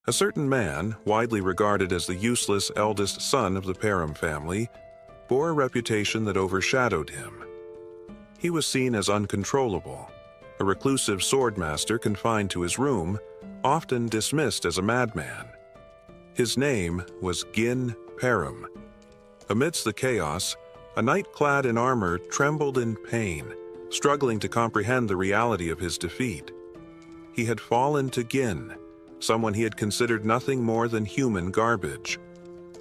A certain man, widely regarded as the useless eldest son of the Param family, bore a reputation that overshadowed him. He was seen as uncontrollable, a reclusive swordmaster confined to his room, often dismissed as a madman. His name was Gin Param. Amidst the chaos, a knight clad in armor trembled in pain, struggling to comprehend the reality of his defeat. He had fallen to Gin, someone he had considered nothing more than human garbage.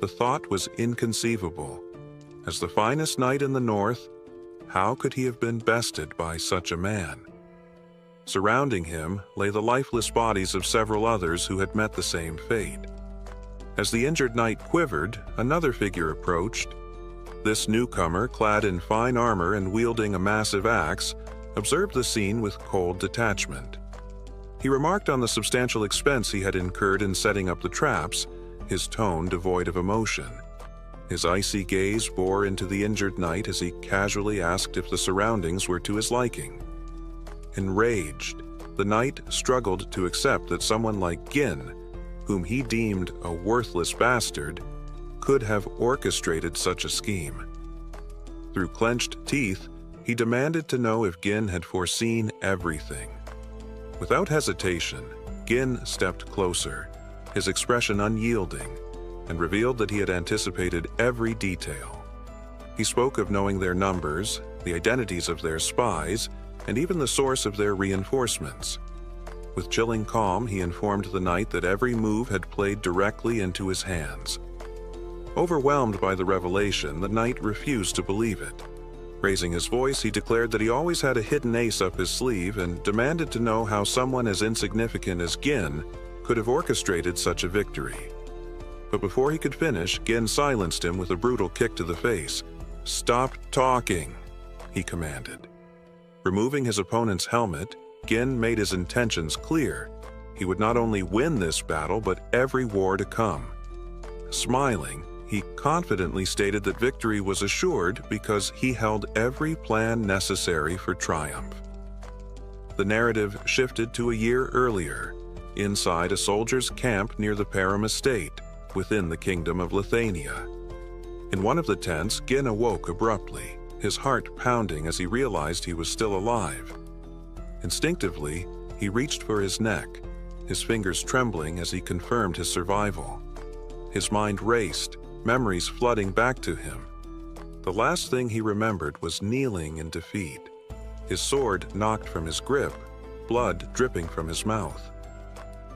The thought was inconceivable. As the finest knight in the north, how could he have been bested by such a man? Surrounding him lay the lifeless bodies of several others who had met the same fate. As the injured knight quivered, another figure approached. This newcomer, clad in fine armor and wielding a massive axe, observed the scene with cold detachment. He remarked on the substantial expense he had incurred in setting up the traps, his tone devoid of emotion. His icy gaze bore into the injured knight as he casually asked if the surroundings were to his liking. Enraged, the knight struggled to accept that someone like Gin, whom he deemed a worthless bastard, could have orchestrated such a scheme. Through clenched teeth, he demanded to know if Gin had foreseen everything. Without hesitation, Gin stepped closer, his expression unyielding, and revealed that he had anticipated every detail. He spoke of knowing their numbers, the identities of their spies, and even the source of their reinforcements. With chilling calm, he informed the knight that every move had played directly into his hands. Overwhelmed by the revelation, the knight refused to believe it. Raising his voice, he declared that he always had a hidden ace up his sleeve and demanded to know how someone as insignificant as Gin could have orchestrated such a victory. But before he could finish, Gin silenced him with a brutal kick to the face. "Stop talking," he commanded. Removing his opponent's helmet, Gin made his intentions clear. He would not only win this battle, but every war to come. Smiling, he confidently stated that victory was assured because he held every plan necessary for triumph. The narrative shifted to a year earlier, inside a soldier's camp near the Param estate, within the kingdom of Lithuania. In one of the tents, Gin awoke abruptly, his heart pounding as he realized he was still alive. Instinctively, he reached for his neck, his fingers trembling as he confirmed his survival. His mind raced, memories flooding back to him. The last thing he remembered was kneeling in defeat, his sword knocked from his grip, blood dripping from his mouth.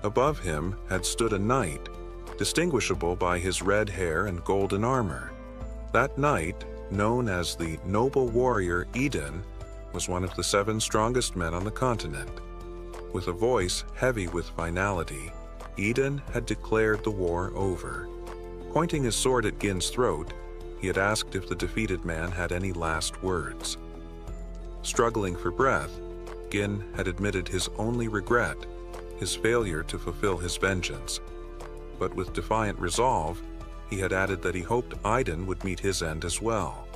Above him had stood a knight, distinguishable by his red hair and golden armor. That knight, known as the noble warrior Eden, was one of the 7 strongest men on the continent. With a voice heavy with finality, Eden had declared the war over. Pointing his sword at Gin's throat, he had asked if the defeated man had any last words. Struggling for breath, Gin had admitted his only regret, his failure to fulfill his vengeance. But with defiant resolve, he had added that he hoped Iden would meet his end as well.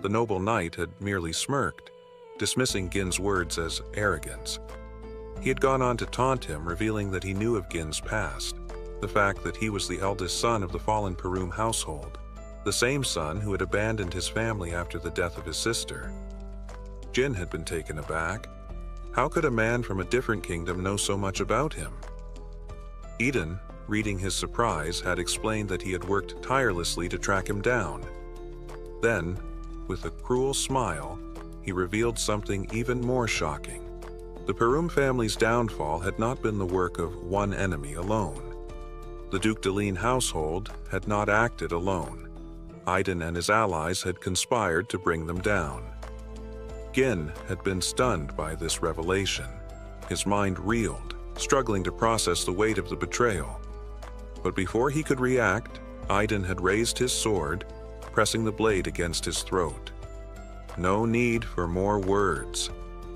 The noble knight had merely smirked, dismissing Gin's words as arrogance. He had gone on to taunt him, revealing that he knew of Gin's past, the fact that he was the eldest son of the fallen Parum household, the same son who had abandoned his family after the death of his sister. Gin had been taken aback. How could a man from a different kingdom know so much about him? Eden, reading his surprise, had explained that he had worked tirelessly to track him down. Then, with a cruel smile, he revealed something even more shocking. The Parum family's downfall had not been the work of one enemy alone. The Duke Deline household had not acted alone. Iden and his allies had conspired to bring them down. Gin had been stunned by this revelation. His mind reeled, struggling to process the weight of the betrayal. But before he could react, Iden had raised his sword, pressing the blade against his throat. "No need for more words,"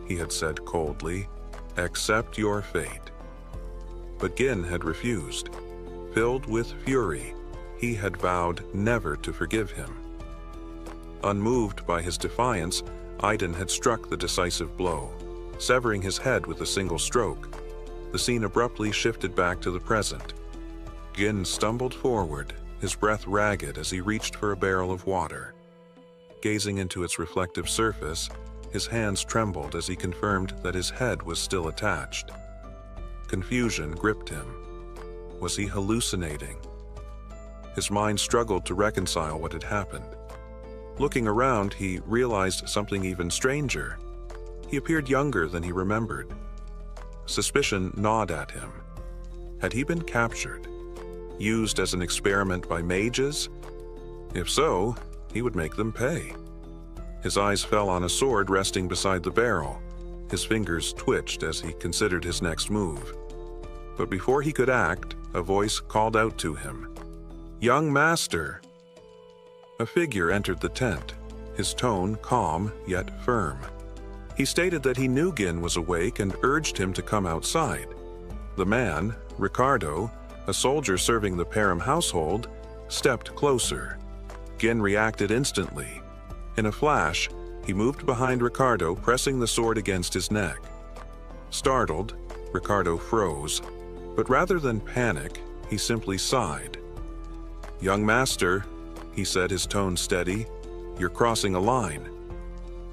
he had said coldly. "Accept your fate." But Gin had refused. Filled with fury, he had vowed never to forgive him. Unmoved by his defiance, Iden had struck the decisive blow, severing his head with a single stroke. The scene abruptly shifted back to the present. Gin stumbled forward, his breath ragged as he reached for a barrel of water. Gazing into its reflective surface, his hands trembled as he confirmed that his head was still attached. Confusion gripped him. Was he hallucinating? His mind struggled to reconcile what had happened. Looking around, he realized something even stranger. He appeared younger than he remembered. Suspicion gnawed at him. Had he been captured? Used as an experiment by mages? If so, he would make them pay. His eyes fell on a sword resting beside the barrel. His fingers twitched as he considered his next move. But before he could act, a voice called out to him. "Young master!" A figure entered the tent, his tone calm yet firm. He stated that he knew Gin was awake and urged him to come outside. The man, Ricardo, a soldier serving the Param household, stepped closer. Gin reacted instantly. In a flash, he moved behind Ricardo, pressing the sword against his neck. Startled, Ricardo froze, but rather than panic, he simply sighed. "Young master," he said, his tone steady, "you're crossing a line."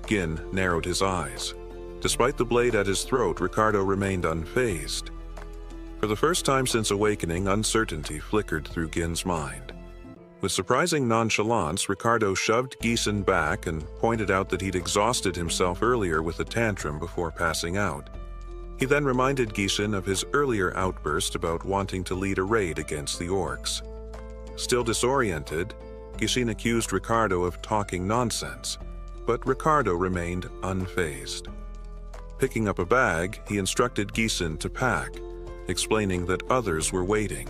Gin narrowed his eyes. Despite the blade at his throat, Ricardo remained unfazed. For the first time since awakening, uncertainty flickered through Gin's mind. With surprising nonchalance, Ricardo shoved Gieson back and pointed out that he'd exhausted himself earlier with a tantrum before passing out. He then reminded Gieson of his earlier outburst about wanting to lead a raid against the orcs. Still disoriented, Gieson accused Ricardo of talking nonsense, but Ricardo remained unfazed. Picking up a bag, he instructed Gieson to pack, explaining that others were waiting.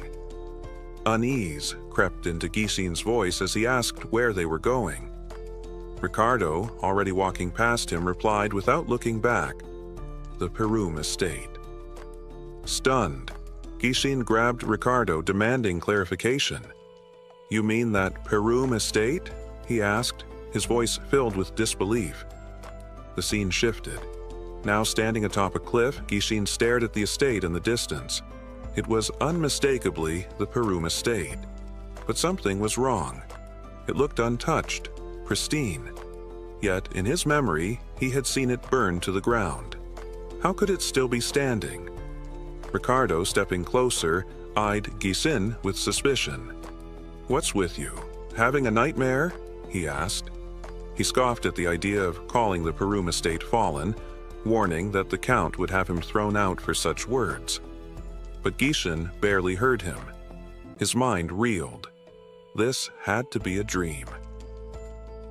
Unease crept into Gieson's voice as he asked where they were going. Ricardo, already walking past him, replied without looking back, "The Perum estate." Stunned, Gieson grabbed Ricardo, demanding clarification. "You mean that Perum estate?" he asked, his voice filled with disbelief. The scene shifted. Now standing atop a cliff, Gieson stared at the estate in the distance. It was unmistakably the Perum estate. But something was wrong. It looked untouched, pristine. Yet, in his memory, he had seen it burn to the ground. How could it still be standing? Ricardo, stepping closer, eyed Gieson with suspicion. "What's with you? Having a nightmare?" he asked. He scoffed at the idea of calling the Perum estate fallen, warning that the Count would have him thrown out for such words. But Gieson barely heard him. His mind reeled. This had to be a dream.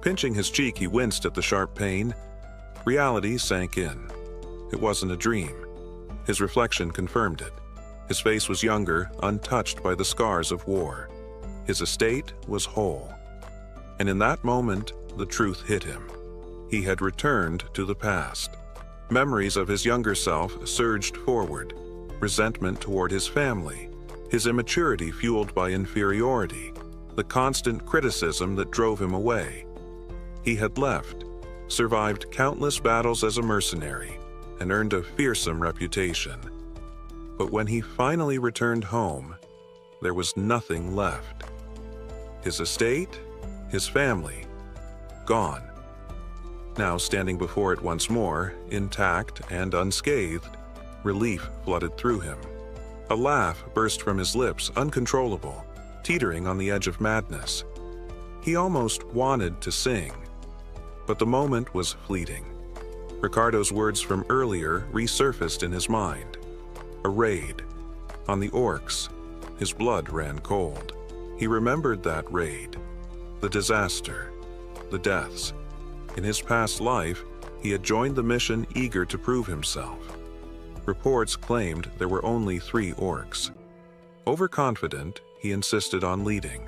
Pinching his cheek, he winced at the sharp pain. Reality sank in. It wasn't a dream. His reflection confirmed it. His face was younger, untouched by the scars of war. His estate was whole. And in that moment, the truth hit him. He had returned to the past. Memories of his younger self surged forward. Resentment toward his family, his immaturity fueled by inferiority, the constant criticism that drove him away. He had left, survived countless battles as a mercenary, and earned a fearsome reputation. But when he finally returned home, there was nothing left. His estate, his family, gone. Now standing before it once more, intact and unscathed, relief flooded through him. A laugh burst from his lips, uncontrollable, teetering on the edge of madness. He almost wanted to sing, but the moment was fleeting. Ricardo's words from earlier resurfaced in his mind. A raid. On the orcs. His blood ran cold. He remembered that raid. The disaster. The deaths. In his past life, he had joined the mission eager to prove himself. Reports claimed there were only 3 orcs. Overconfident, he insisted on leading.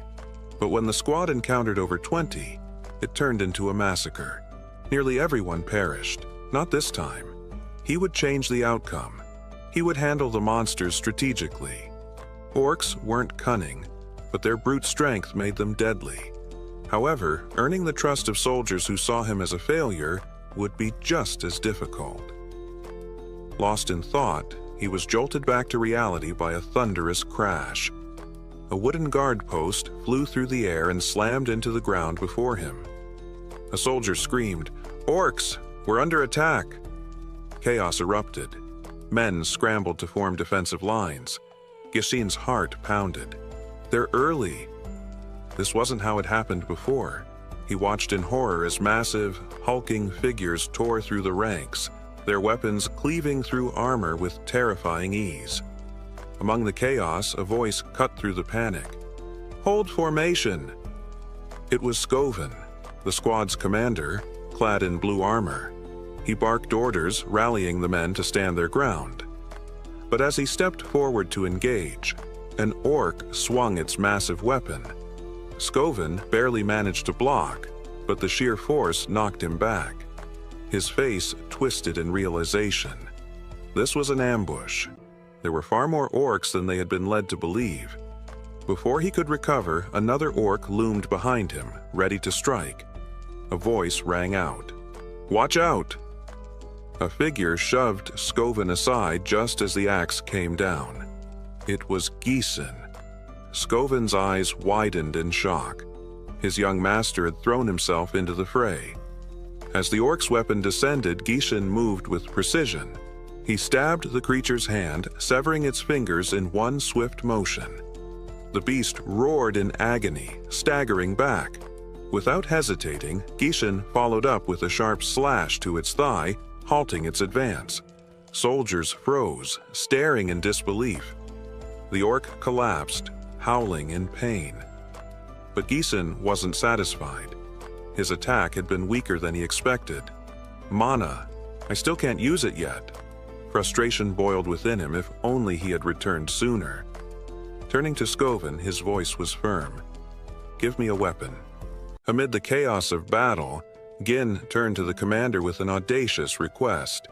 But when the squad encountered over 20, it turned into a massacre. Nearly everyone perished. Not this time. He would change the outcome. He would handle the monsters strategically. Orcs weren't cunning, but their brute strength made them deadly. However, earning the trust of soldiers who saw him as a failure would be just as difficult. Lost in thought, he was jolted back to reality by a thunderous crash. A wooden guard post flew through the air and slammed into the ground before him. A soldier screamed, "Orcs! We're under attack!" Chaos erupted. Men scrambled to form defensive lines. Gishin's heart pounded. They're early. This wasn't how it happened before. He watched in horror as massive, hulking figures tore through the ranks, their weapons cleaving through armor with terrifying ease. Among the chaos, a voice cut through the panic. "Hold formation!" It was Skoven, the squad's commander, clad in blue armor. He barked orders, rallying the men to stand their ground. But as he stepped forward to engage, an orc swung its massive weapon. Skoven barely managed to block, but the sheer force knocked him back. His face twisted in realization. This was an ambush. There were far more orcs than they had been led to believe. Before he could recover, another orc loomed behind him, ready to strike. A voice rang out. "Watch out!" A figure shoved Skoven aside just as the axe came down. It was Gishin. Skoven's eyes widened in shock. His young master had thrown himself into the fray. As the orc's weapon descended, Gishin moved with precision. He stabbed the creature's hand, severing its fingers in one swift motion. The beast roared in agony, staggering back. Without hesitating, Gishin followed up with a sharp slash to its thigh, halting its advance. Soldiers froze, staring in disbelief. The orc collapsed, howling in pain. But Gishin wasn't satisfied. His attack had been weaker than he expected. "Mana, I still can't use it yet." Frustration boiled within him. If only he had returned sooner. Turning to Skoven, his voice was firm. "Give me a weapon." Amid the chaos of battle, Gin turned to the commander with an audacious request.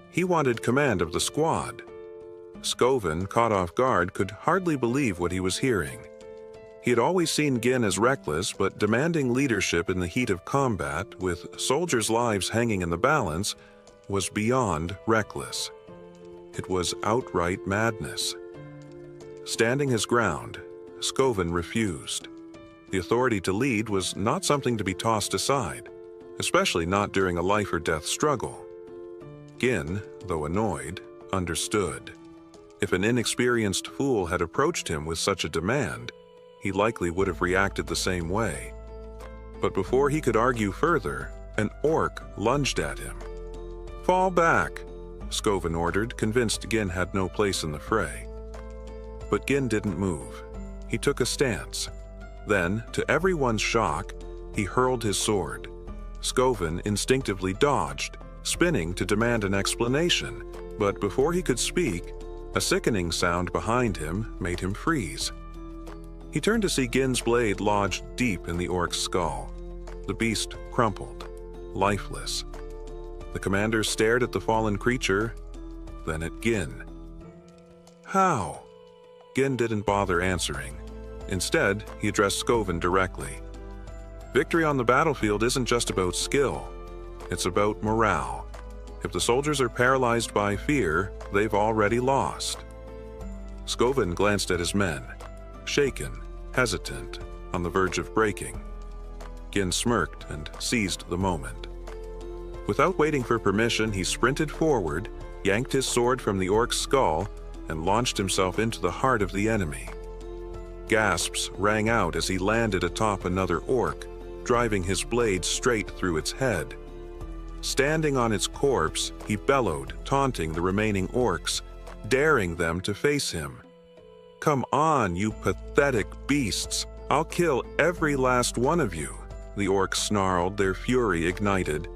He wanted command of the squad. Skoven, caught off guard, could hardly believe what he was hearing. He had always seen Gin as reckless, but demanding leadership in the heat of combat, with soldiers' lives hanging in the balance, was beyond reckless. It was outright madness. Standing his ground, Skoven refused. The authority to lead was not something to be tossed aside, especially not during a life-or-death struggle. Gin, though annoyed, understood. If an inexperienced fool had approached him with such a demand, he likely would have reacted the same way. But before he could argue further, an orc lunged at him. "Fall back," Skoven ordered, convinced Gin had no place in the fray. But Gin didn't move. He took a stance. Then, to everyone's shock, he hurled his sword. Skoven instinctively dodged, spinning to demand an explanation, but before he could speak, a sickening sound behind him made him freeze. He turned to see Gin's blade lodged deep in the orc's skull. The beast crumpled, lifeless. The commander stared at the fallen creature, then at Gin. "How?" Gin didn't bother answering. Instead, he addressed Skoven directly. "Victory on the battlefield isn't just about skill. It's about morale. If the soldiers are paralyzed by fear, they've already lost." Skoven glanced at his men, shaken, hesitant, on the verge of breaking. Gin smirked and seized the moment. Without waiting for permission, he sprinted forward, yanked his sword from the orc's skull, and launched himself into the heart of the enemy. Gasps rang out as he landed atop another orc, driving his blade straight through its head. Standing on its corpse, he bellowed, taunting the remaining orcs, daring them to face him. "Come on, you pathetic beasts! I'll kill every last one of you!" The orcs snarled, their fury ignited.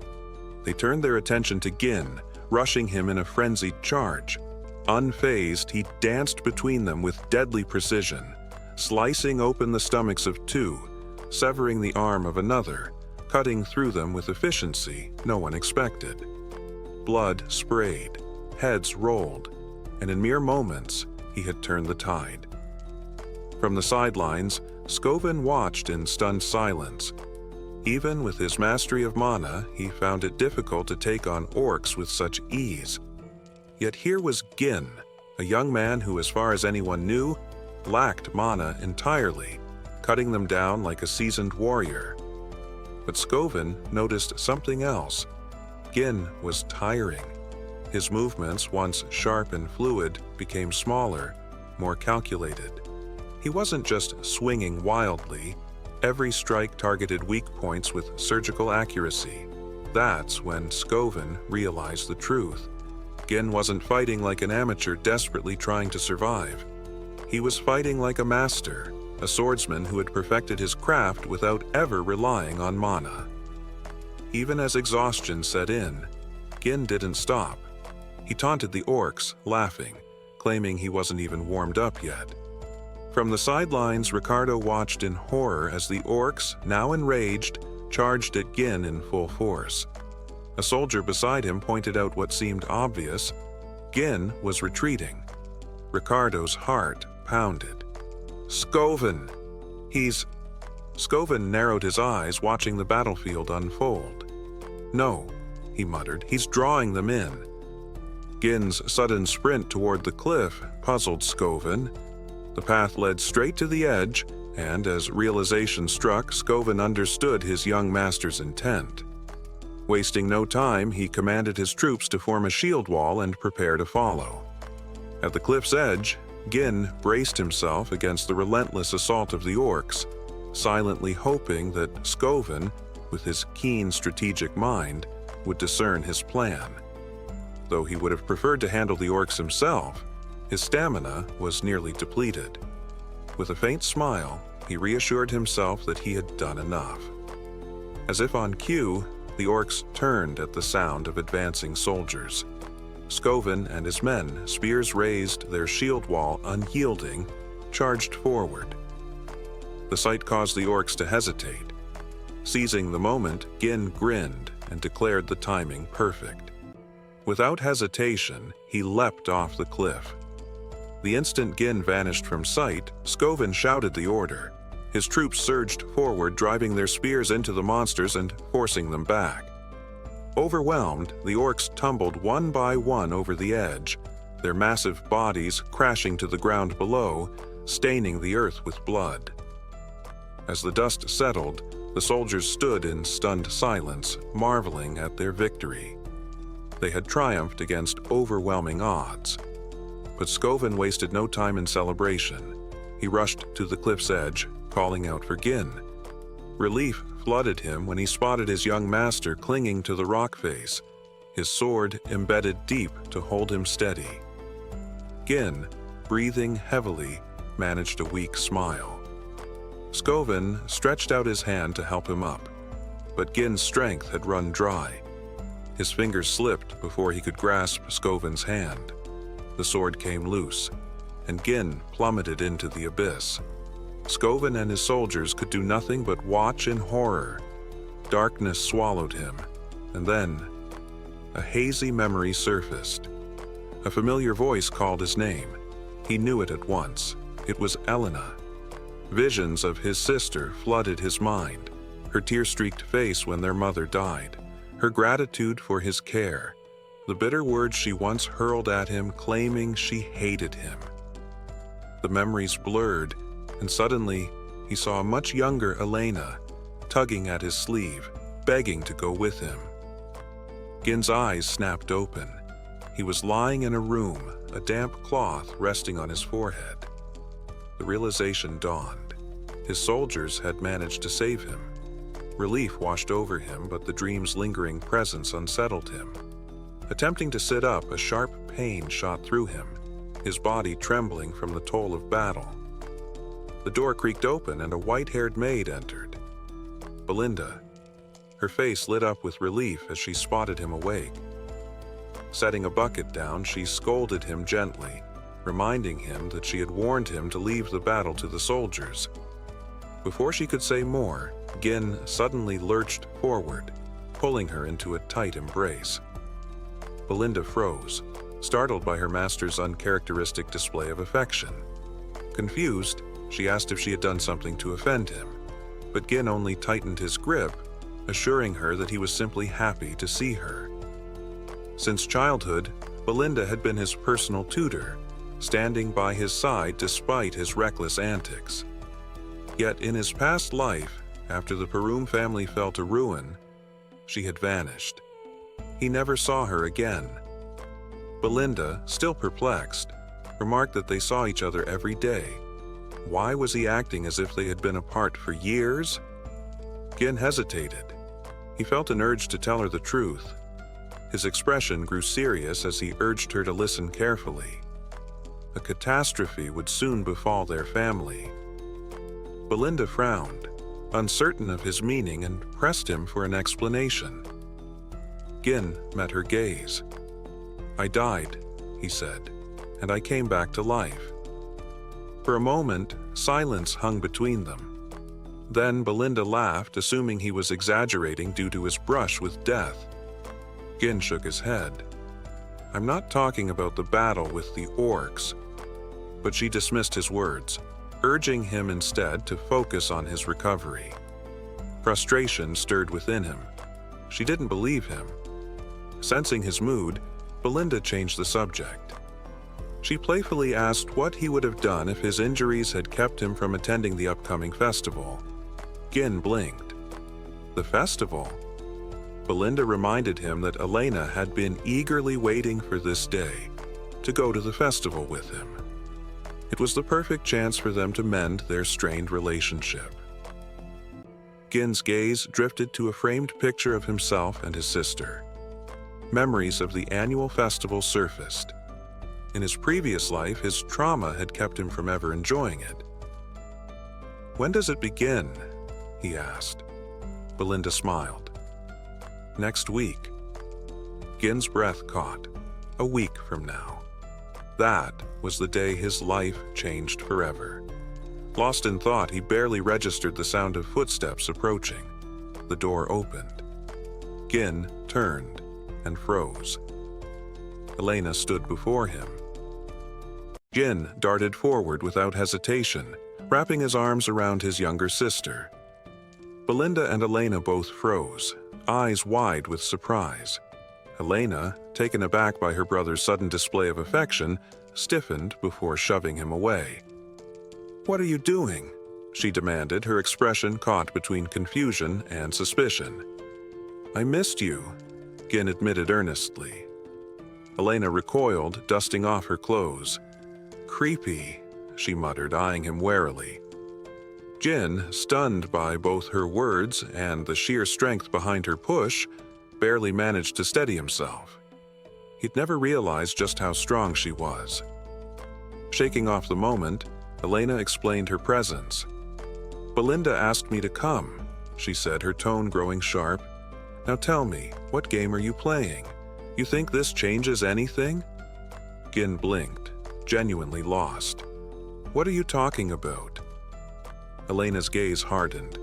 They turned their attention to Gin, rushing him in a frenzied charge. Unfazed, he danced between them with deadly precision, slicing open the stomachs of two, severing the arm of another, cutting through them with efficiency no one expected. Blood sprayed, heads rolled, and in mere moments, he had turned the tide. From the sidelines, Skoven watched in stunned silence. Even with his mastery of mana, he found it difficult to take on orcs with such ease. Yet here was Gin, a young man who, as far as anyone knew, lacked mana entirely, cutting them down like a seasoned warrior. But Scoven noticed something else. Gin was tiring. His movements, once sharp and fluid, became smaller, more calculated. He wasn't just swinging wildly. Every strike targeted weak points with surgical accuracy. That's when Scoven realized the truth. Gin wasn't fighting like an amateur desperately trying to survive. He was fighting like a master, a swordsman who had perfected his craft without ever relying on mana. Even as exhaustion set in, Gin didn't stop. He taunted the orcs, laughing, claiming he wasn't even warmed up yet. From the sidelines, Ricardo watched in horror as the orcs, now enraged, charged at Gin in full force. A soldier beside him pointed out what seemed obvious. Gin was retreating. Ricardo's heart pounded. Scoven! Scoven narrowed his eyes, watching the battlefield unfold. No, he muttered, he's drawing them in. Gin's sudden sprint toward the cliff puzzled Scoven. The path led straight to the edge, and as realization struck, Scoven understood his young master's intent. Wasting no time, he commanded his troops to form a shield wall and prepare to follow. At the cliff's edge, Gin braced himself against the relentless assault of the orcs, silently hoping that Scoven, with his keen strategic mind, would discern his plan. Though he would have preferred to handle the orcs himself, his stamina was nearly depleted. With a faint smile, he reassured himself that he had done enough. As if on cue, the orcs turned at the sound of advancing soldiers. Scoven and his men, spears raised, their shield wall unyielding, charged forward. The sight caused the orcs to hesitate. Seizing the moment, Gin grinned and declared the timing perfect. Without hesitation, he leapt off the cliff. The instant Gin vanished from sight, Scoven shouted the order. His troops surged forward, driving their spears into the monsters and forcing them back. Overwhelmed, the orcs tumbled one by one over the edge, their massive bodies crashing to the ground below, staining the earth with blood. As the dust settled, the soldiers stood in stunned silence, marveling at their victory. They had triumphed against overwhelming odds. But Scoven wasted no time in celebration. He rushed to the cliff's edge, calling out for Gin. Relief flooded him when he spotted his young master clinging to the rock face, his sword embedded deep to hold him steady. Gin, breathing heavily, managed a weak smile. Scoven stretched out his hand to help him up, but Gin's strength had run dry. His fingers slipped before he could grasp Scoven's hand. The sword came loose, and Gin plummeted into the abyss. Scoven and his soldiers could do nothing but watch in horror. Darkness swallowed him, and then a hazy memory surfaced. A familiar voice called his name. He knew it at once. It was Elena. Visions of his sister flooded his mind, her tear-streaked face when their mother died, her gratitude for his care, the bitter words she once hurled at him claiming she hated him. The memories blurred, and suddenly he saw a much younger Elena, tugging at his sleeve, begging to go with him. Gin's eyes snapped open. He was lying in a room, a damp cloth resting on his forehead. The realization dawned. His soldiers had managed to save him. Relief washed over him, but the dream's lingering presence unsettled him. Attempting to sit up, a sharp pain shot through him, his body trembling from the toll of battle. The door creaked open and a white-haired maid entered. Belinda. Her face lit up with relief as she spotted him awake. Setting a bucket down, she scolded him gently, reminding him that she had warned him to leave the battle to the soldiers. Before she could say more, Gin suddenly lurched forward, pulling her into a tight embrace. Belinda froze, startled by her master's uncharacteristic display of affection. Confused, she asked if she had done something to offend him, but Gin only tightened his grip, assuring her that he was simply happy to see her. Since childhood, Belinda had been his personal tutor, standing by his side despite his reckless antics. Yet in his past life, after the Perum family fell to ruin, she had vanished. He never saw her again. Belinda, still perplexed, remarked that they saw each other every day. Why was he acting as if they had been apart for years? Gin hesitated. He felt an urge to tell her the truth. His expression grew serious as he urged her to listen carefully. A catastrophe would soon befall their family. Belinda frowned, uncertain of his meaning, and pressed him for an explanation. Gin met her gaze. "I died," he said, "and I came back to life." For a moment, silence hung between them. Then Belinda laughed, assuming he was exaggerating due to his brush with death. Gin shook his head. "I'm not talking about the battle with the orcs." But she dismissed his words, urging him instead to focus on his recovery. Frustration stirred within him. She didn't believe him. Sensing his mood, Belinda changed the subject. She playfully asked what he would have done if his injuries had kept him from attending the upcoming festival. Gin blinked. The festival? Belinda reminded him that Elena had been eagerly waiting for this day, to go to the festival with him. It was the perfect chance for them to mend their strained relationship. Gin's gaze drifted to a framed picture of himself and his sister. Memories of the annual festival surfaced. In his previous life, his trauma had kept him from ever enjoying it. "When does it begin?" he asked. Belinda smiled. "Next week." Gin's breath caught. A week from now. That was the day his life changed forever. Lost in thought, he barely registered the sound of footsteps approaching. The door opened. Gin turned and froze. Elena stood before him. Gin darted forward without hesitation, wrapping his arms around his younger sister. Belinda and Elena both froze, eyes wide with surprise. Elena, taken aback by her brother's sudden display of affection, stiffened before shoving him away. "What are you doing?" she demanded, her expression caught between confusion and suspicion. "I missed you," Gin admitted earnestly. Elena recoiled, dusting off her clothes. "Creepy," she muttered, eyeing him warily. Gin, stunned by both her words and the sheer strength behind her push, barely managed to steady himself. He'd never realized just how strong she was. Shaking off the moment, Elena explained her presence. "Belinda asked me to come," she said, her tone growing sharp. "Now tell me, what game are you playing? You think this changes anything?" Gin blinked, genuinely lost. "What are you talking about?" Elena's gaze hardened.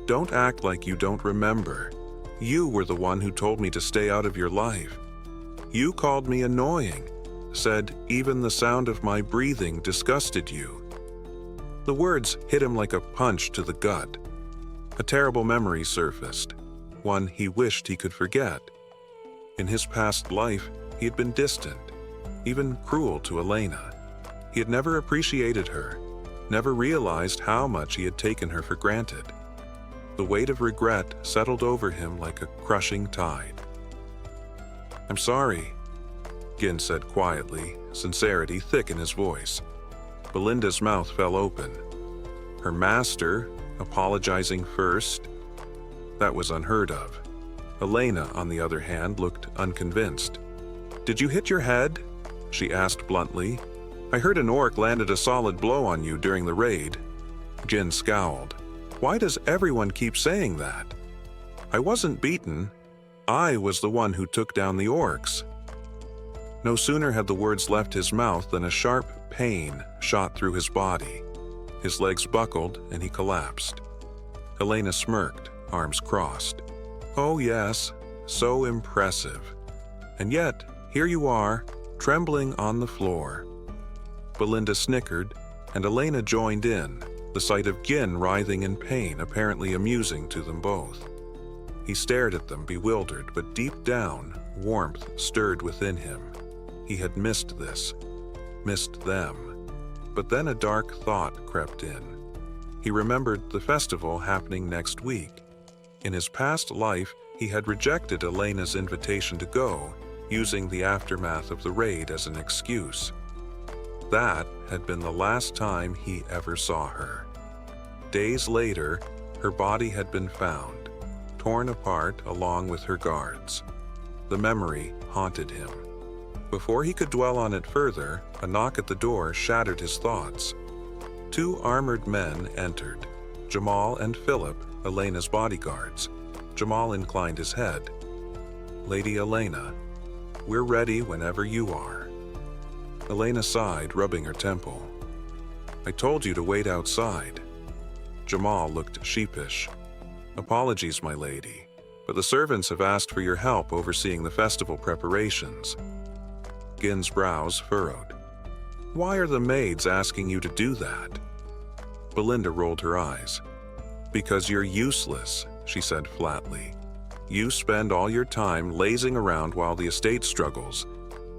"Don't act like you don't remember. You were the one who told me to stay out of your life. You called me annoying, said even the sound of my breathing disgusted you." The words hit him like a punch to the gut. A terrible memory surfaced, one he wished he could forget. In his past life, he had been distant, even cruel to Elena. He had never appreciated her, never realized how much he had taken her for granted. The weight of regret settled over him like a crushing tide. "I'm sorry," Gin said quietly, sincerity thick in his voice. Belinda's mouth fell open. Her master apologizing first? That was unheard of. Elena, on the other hand, looked unconvinced. "Did you hit your head?" she asked bluntly. "I heard an orc landed a solid blow on you during the raid." Gin scowled. "Why does everyone keep saying that? I wasn't beaten. I was the one who took down the orcs." No sooner had the words left his mouth than a sharp pain shot through his body. His legs buckled and he collapsed. Elena smirked, arms crossed. "Oh yes, so impressive. And yet, here you are, trembling on the floor." Belinda snickered, and Elena joined in, the sight of Gin writhing in pain apparently amusing to them both. He stared at them, bewildered, but deep down, warmth stirred within him. He had missed this. missed them. But then a dark thought crept in. He remembered the festival happening next week. In his past life, he had rejected Elena's invitation to go, using the aftermath of the raid as an excuse. That had been the last time he ever saw her. Days later, her body had been found, torn apart along with her guards. The memory haunted him. Before he could dwell on it further, a knock at the door shattered his thoughts. Two armored men entered, Jamal and Philip, Elena's bodyguards. Jamal inclined his head. "Lady Elena, we're ready whenever you are." Elena sighed, rubbing her temple. "I told you to wait outside." Jamal looked sheepish. "Apologies, my lady, but the servants have asked for your help overseeing the festival preparations." Gin's brows furrowed. "Why are the maids asking you to do that?" Belinda rolled her eyes. "Because you're useless," she said flatly. "You spend all your time lazing around while the estate struggles.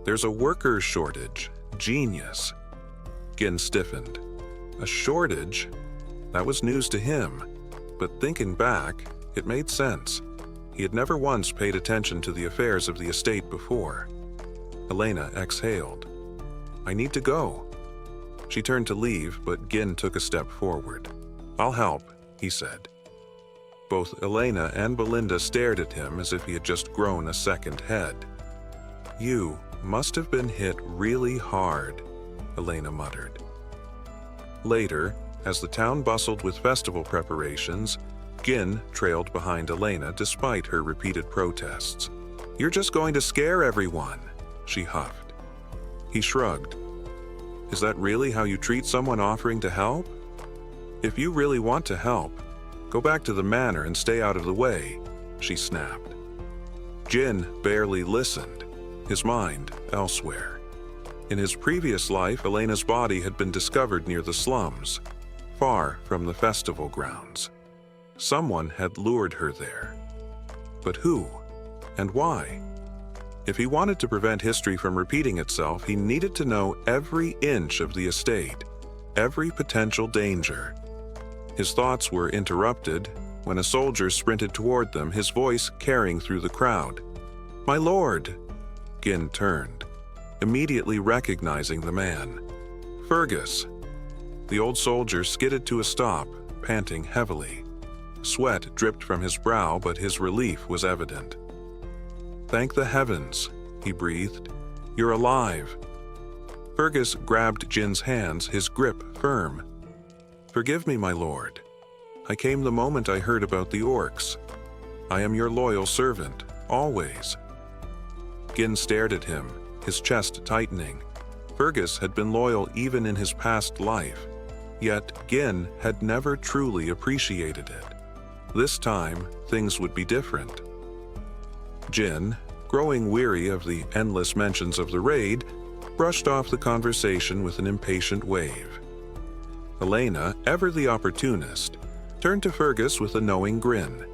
There's a workers' shortage. Genius." Gin stiffened. A shortage? That was news to him, but thinking back, it made sense. He had never once paid attention to the affairs of the estate before. Elena exhaled. "I need to go." She turned to leave, but Gin took a step forward. "I'll help," he said. Both Elena and Belinda stared at him as if he had just grown a second head. "You must have been hit really hard," Elena muttered. Later, as the town bustled with festival preparations, Gin trailed behind Elena despite her repeated protests. "You're just going to scare everyone," she huffed. He shrugged. "Is that really how you treat someone offering to help? If you really want to help, go back to the manor and stay out of the way," she snapped. Gin barely listened, his mind elsewhere. In his previous life, Elena's body had been discovered near the slums, far from the festival grounds. Someone had lured her there. But who? And why? If he wanted to prevent history from repeating itself, he needed to know every inch of the estate, every potential danger. His thoughts were interrupted when a soldier sprinted toward them, his voice carrying through the crowd. "My lord!" Gin turned, immediately recognizing the man. "Fergus!" The old soldier skidded to a stop, panting heavily. Sweat dripped from his brow, but his relief was evident. "Thank the heavens," he breathed. "You're alive." Fergus grabbed Gin's hands, his grip firm. "Forgive me, my lord. I came the moment I heard about the orcs. I am your loyal servant, always." Gin stared at him, his chest tightening. Fergus had been loyal even in his past life, yet Gin had never truly appreciated it. This time, things would be different. Gin, growing weary of the endless mentions of the raid, brushed off the conversation with an impatient wave. Elena, ever the opportunist, turned to Fergus with a knowing grin.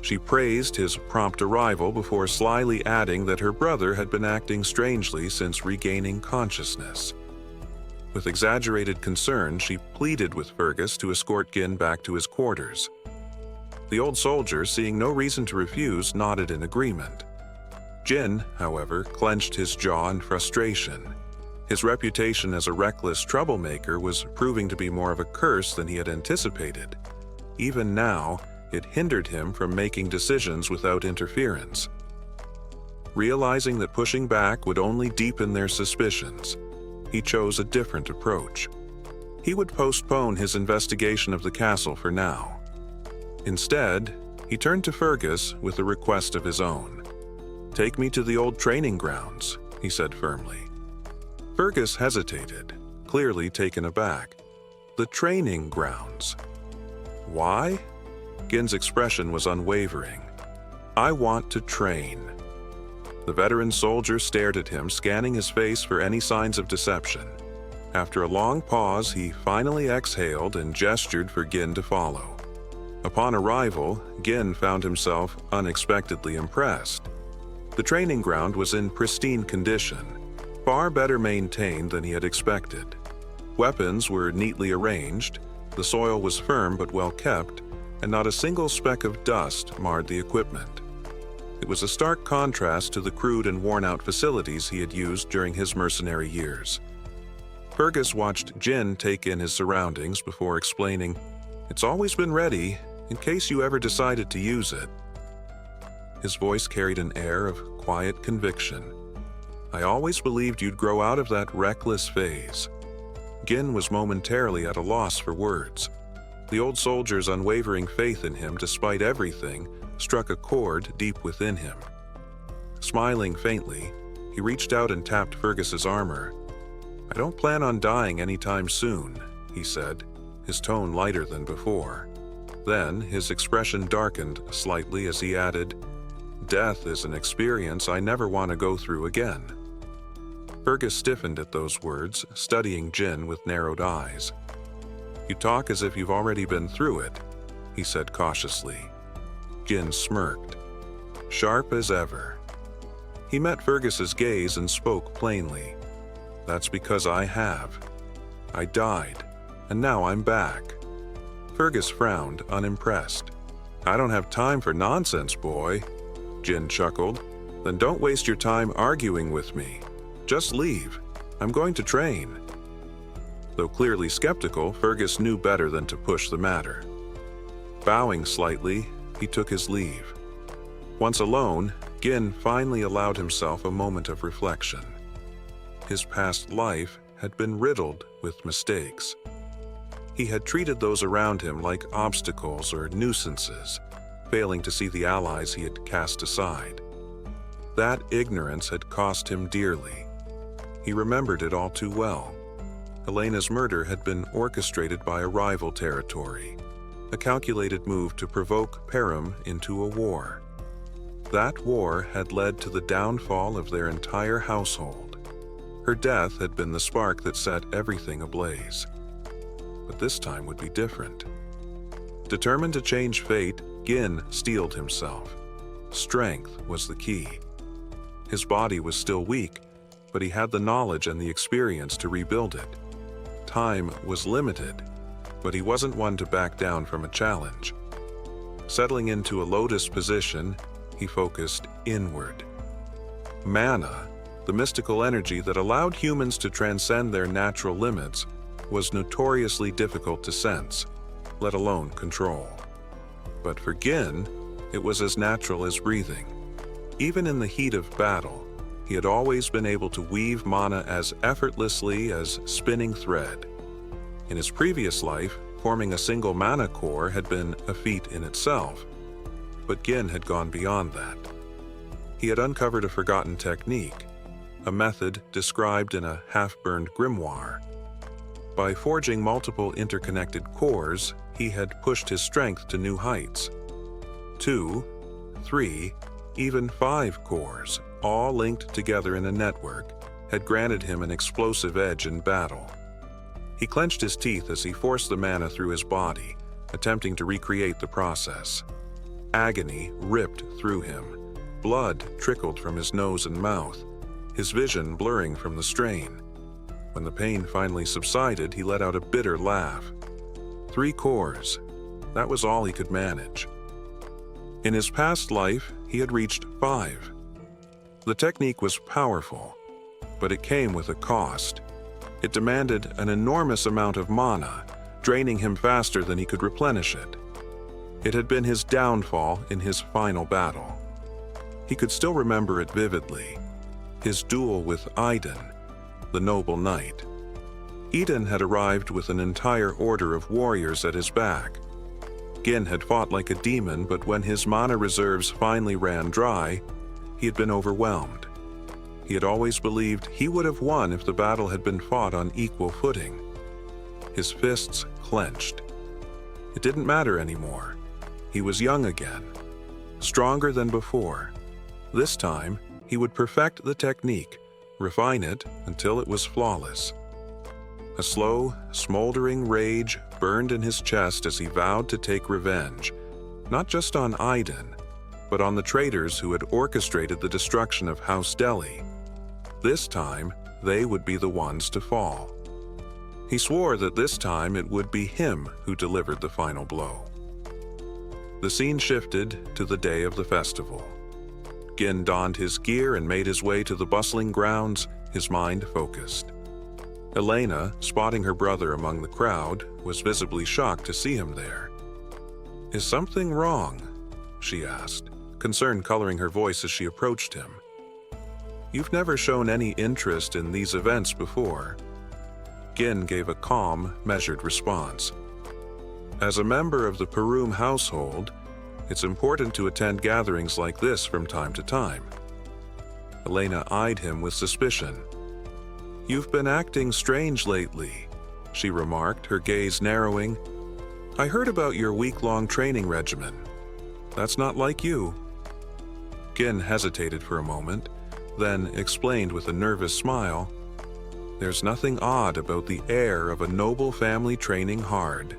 She praised his prompt arrival before slyly adding that her brother had been acting strangely since regaining consciousness. With exaggerated concern, she pleaded with Fergus to escort Gin back to his quarters. The old soldier, seeing no reason to refuse, nodded in agreement. Gin, however, clenched his jaw in frustration. His reputation as a reckless troublemaker was proving to be more of a curse than he had anticipated. Even now, it hindered him from making decisions without interference. Realizing that pushing back would only deepen their suspicions, he chose a different approach. He would postpone his investigation of the castle for now. Instead, he turned to Fergus with a request of his own. "Take me to the old training grounds," he said firmly. Fergus hesitated, clearly taken aback. "The training grounds? Why?" Gin's expression was unwavering. "I want to train." The veteran soldier stared at him, scanning his face for any signs of deception. After a long pause, he finally exhaled and gestured for Gin to follow. Upon arrival, Gin found himself unexpectedly impressed. The training ground was in pristine condition, far better maintained than he had expected. Weapons were neatly arranged, the soil was firm but well kept, and not a single speck of dust marred the equipment. It was a stark contrast to the crude and worn-out facilities he had used during his mercenary years. Fergus watched Jin take in his surroundings before explaining, "It's always been ready, in case you ever decided to use it." His voice carried an air of quiet conviction. "I always believed you'd grow out of that reckless phase." Gin was momentarily at a loss for words. The old soldier's unwavering faith in him, despite everything, struck a chord deep within him. Smiling faintly, he reached out and tapped Fergus's armor. "I don't plan on dying anytime soon," he said, his tone lighter than before. Then his expression darkened slightly as he added, "Death is an experience I never want to go through again." Fergus stiffened at those words, studying Jin with narrowed eyes. "You talk as if you've already been through it," he said cautiously. Jin smirked, sharp as ever. He met Fergus's gaze and spoke plainly. "That's because I have. I died, and now I'm back." Fergus frowned, unimpressed. "I don't have time for nonsense, boy," Jin chuckled. "Then don't waste your time arguing with me. Just leave. I'm going to train." Though clearly skeptical, Fergus knew better than to push the matter. Bowing slightly, he took his leave. Once alone, Gin finally allowed himself a moment of reflection. His past life had been riddled with mistakes. He had treated those around him like obstacles or nuisances, failing to see the allies he had cast aside. That ignorance had cost him dearly. He remembered it all too well. Elena's murder had been orchestrated by a rival territory, a calculated move to provoke Perim into a war. That war had led to the downfall of their entire household. Her death had been the spark that set everything ablaze. But this time would be different. Determined to change fate, Gin steeled himself. Strength was the key. His body was still weak, but he had the knowledge and the experience to rebuild it. Time was limited, but he wasn't one to back down from a challenge. Settling into a lotus position, he focused inward. Mana, the mystical energy that allowed humans to transcend their natural limits, was notoriously difficult to sense, let alone control. But for Gin, it was as natural as breathing. Even in the heat of battle, he had always been able to weave mana as effortlessly as spinning thread. In his previous life, forming a single mana core had been a feat in itself, but Gin had gone beyond that. He had uncovered a forgotten technique, a method described in a half-burned grimoire. By forging multiple interconnected cores, he had pushed his strength to new heights. 2, 3, even 5 cores, all linked together in a network, had granted him an explosive edge in battle. He clenched his teeth as he forced the mana through his body, attempting to recreate the process. Agony ripped through him. Blood trickled from his nose and mouth, his vision blurring from the strain. When the pain finally subsided, he let out a bitter laugh. 3 cores. That was all he could manage. In his past life, he had reached 5. The technique was powerful, but it came with a cost. It demanded an enormous amount of mana, draining him faster than he could replenish it. It had been his downfall in his final battle. He could still remember it vividly. His duel with Iden, the noble knight. Iden had arrived with an entire order of warriors at his back. Gin had fought like a demon, but when his mana reserves finally ran dry, he had been overwhelmed. He had always believed he would have won if the battle had been fought on equal footing. His fists clenched. It didn't matter anymore. He was young again, stronger than before. This time, he would perfect the technique, refine it until it was flawless. A slow, smoldering rage burned in his chest as he vowed to take revenge, not just on Iden, but on the traitors who had orchestrated the destruction of House Delhi. This time, they would be the ones to fall. He swore that this time it would be him who delivered the final blow. The scene shifted to the day of the festival. Gin donned his gear and made his way to the bustling grounds, his mind focused. Elena, spotting her brother among the crowd, was visibly shocked to see him there. "Is something wrong?" she asked, concern coloring her voice as she approached him. "You've never shown any interest in these events before." Gin gave a calm, measured response. "As a member of the Perum household, it's important to attend gatherings like this from time to time." Elena eyed him with suspicion. "You've been acting strange lately," she remarked, her gaze narrowing. "I heard about your week-long training regimen. That's not like you." Gin hesitated for a moment, then explained with a nervous smile, "There's nothing odd about the air of a noble family training hard.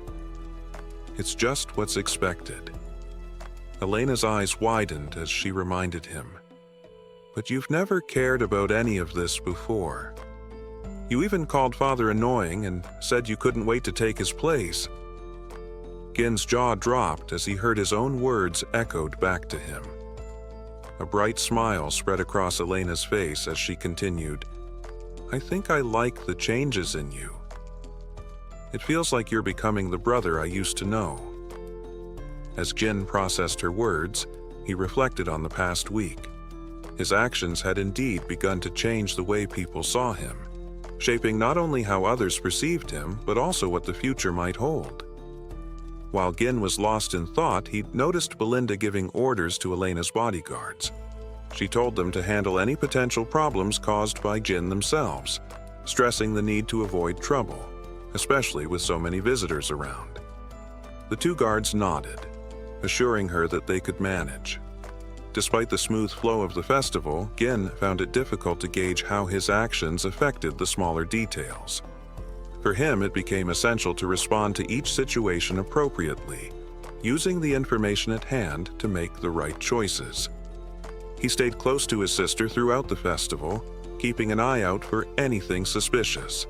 It's just what's expected." Elena's eyes widened as she reminded him, "But you've never cared about any of this before. You even called Father annoying and said you couldn't wait to take his place." Gin's jaw dropped as he heard his own words echoed back to him. A bright smile spread across Elena's face as she continued, "I think I like the changes in you. It feels like you're becoming the brother I used to know." As Gin processed her words, he reflected on the past week. His actions had indeed begun to change the way people saw him, shaping not only how others perceived him, but also what the future might hold. While Gin was lost in thought, he noticed Belinda giving orders to Elena's bodyguards. She told them to handle any potential problems caused by Gin themselves, stressing the need to avoid trouble, especially with so many visitors around. The two guards nodded, assuring her that they could manage. Despite the smooth flow of the festival, Gin found it difficult to gauge how his actions affected the smaller details. For him, it became essential to respond to each situation appropriately, using the information at hand to make the right choices. He stayed close to his sister throughout the festival, keeping an eye out for anything suspicious.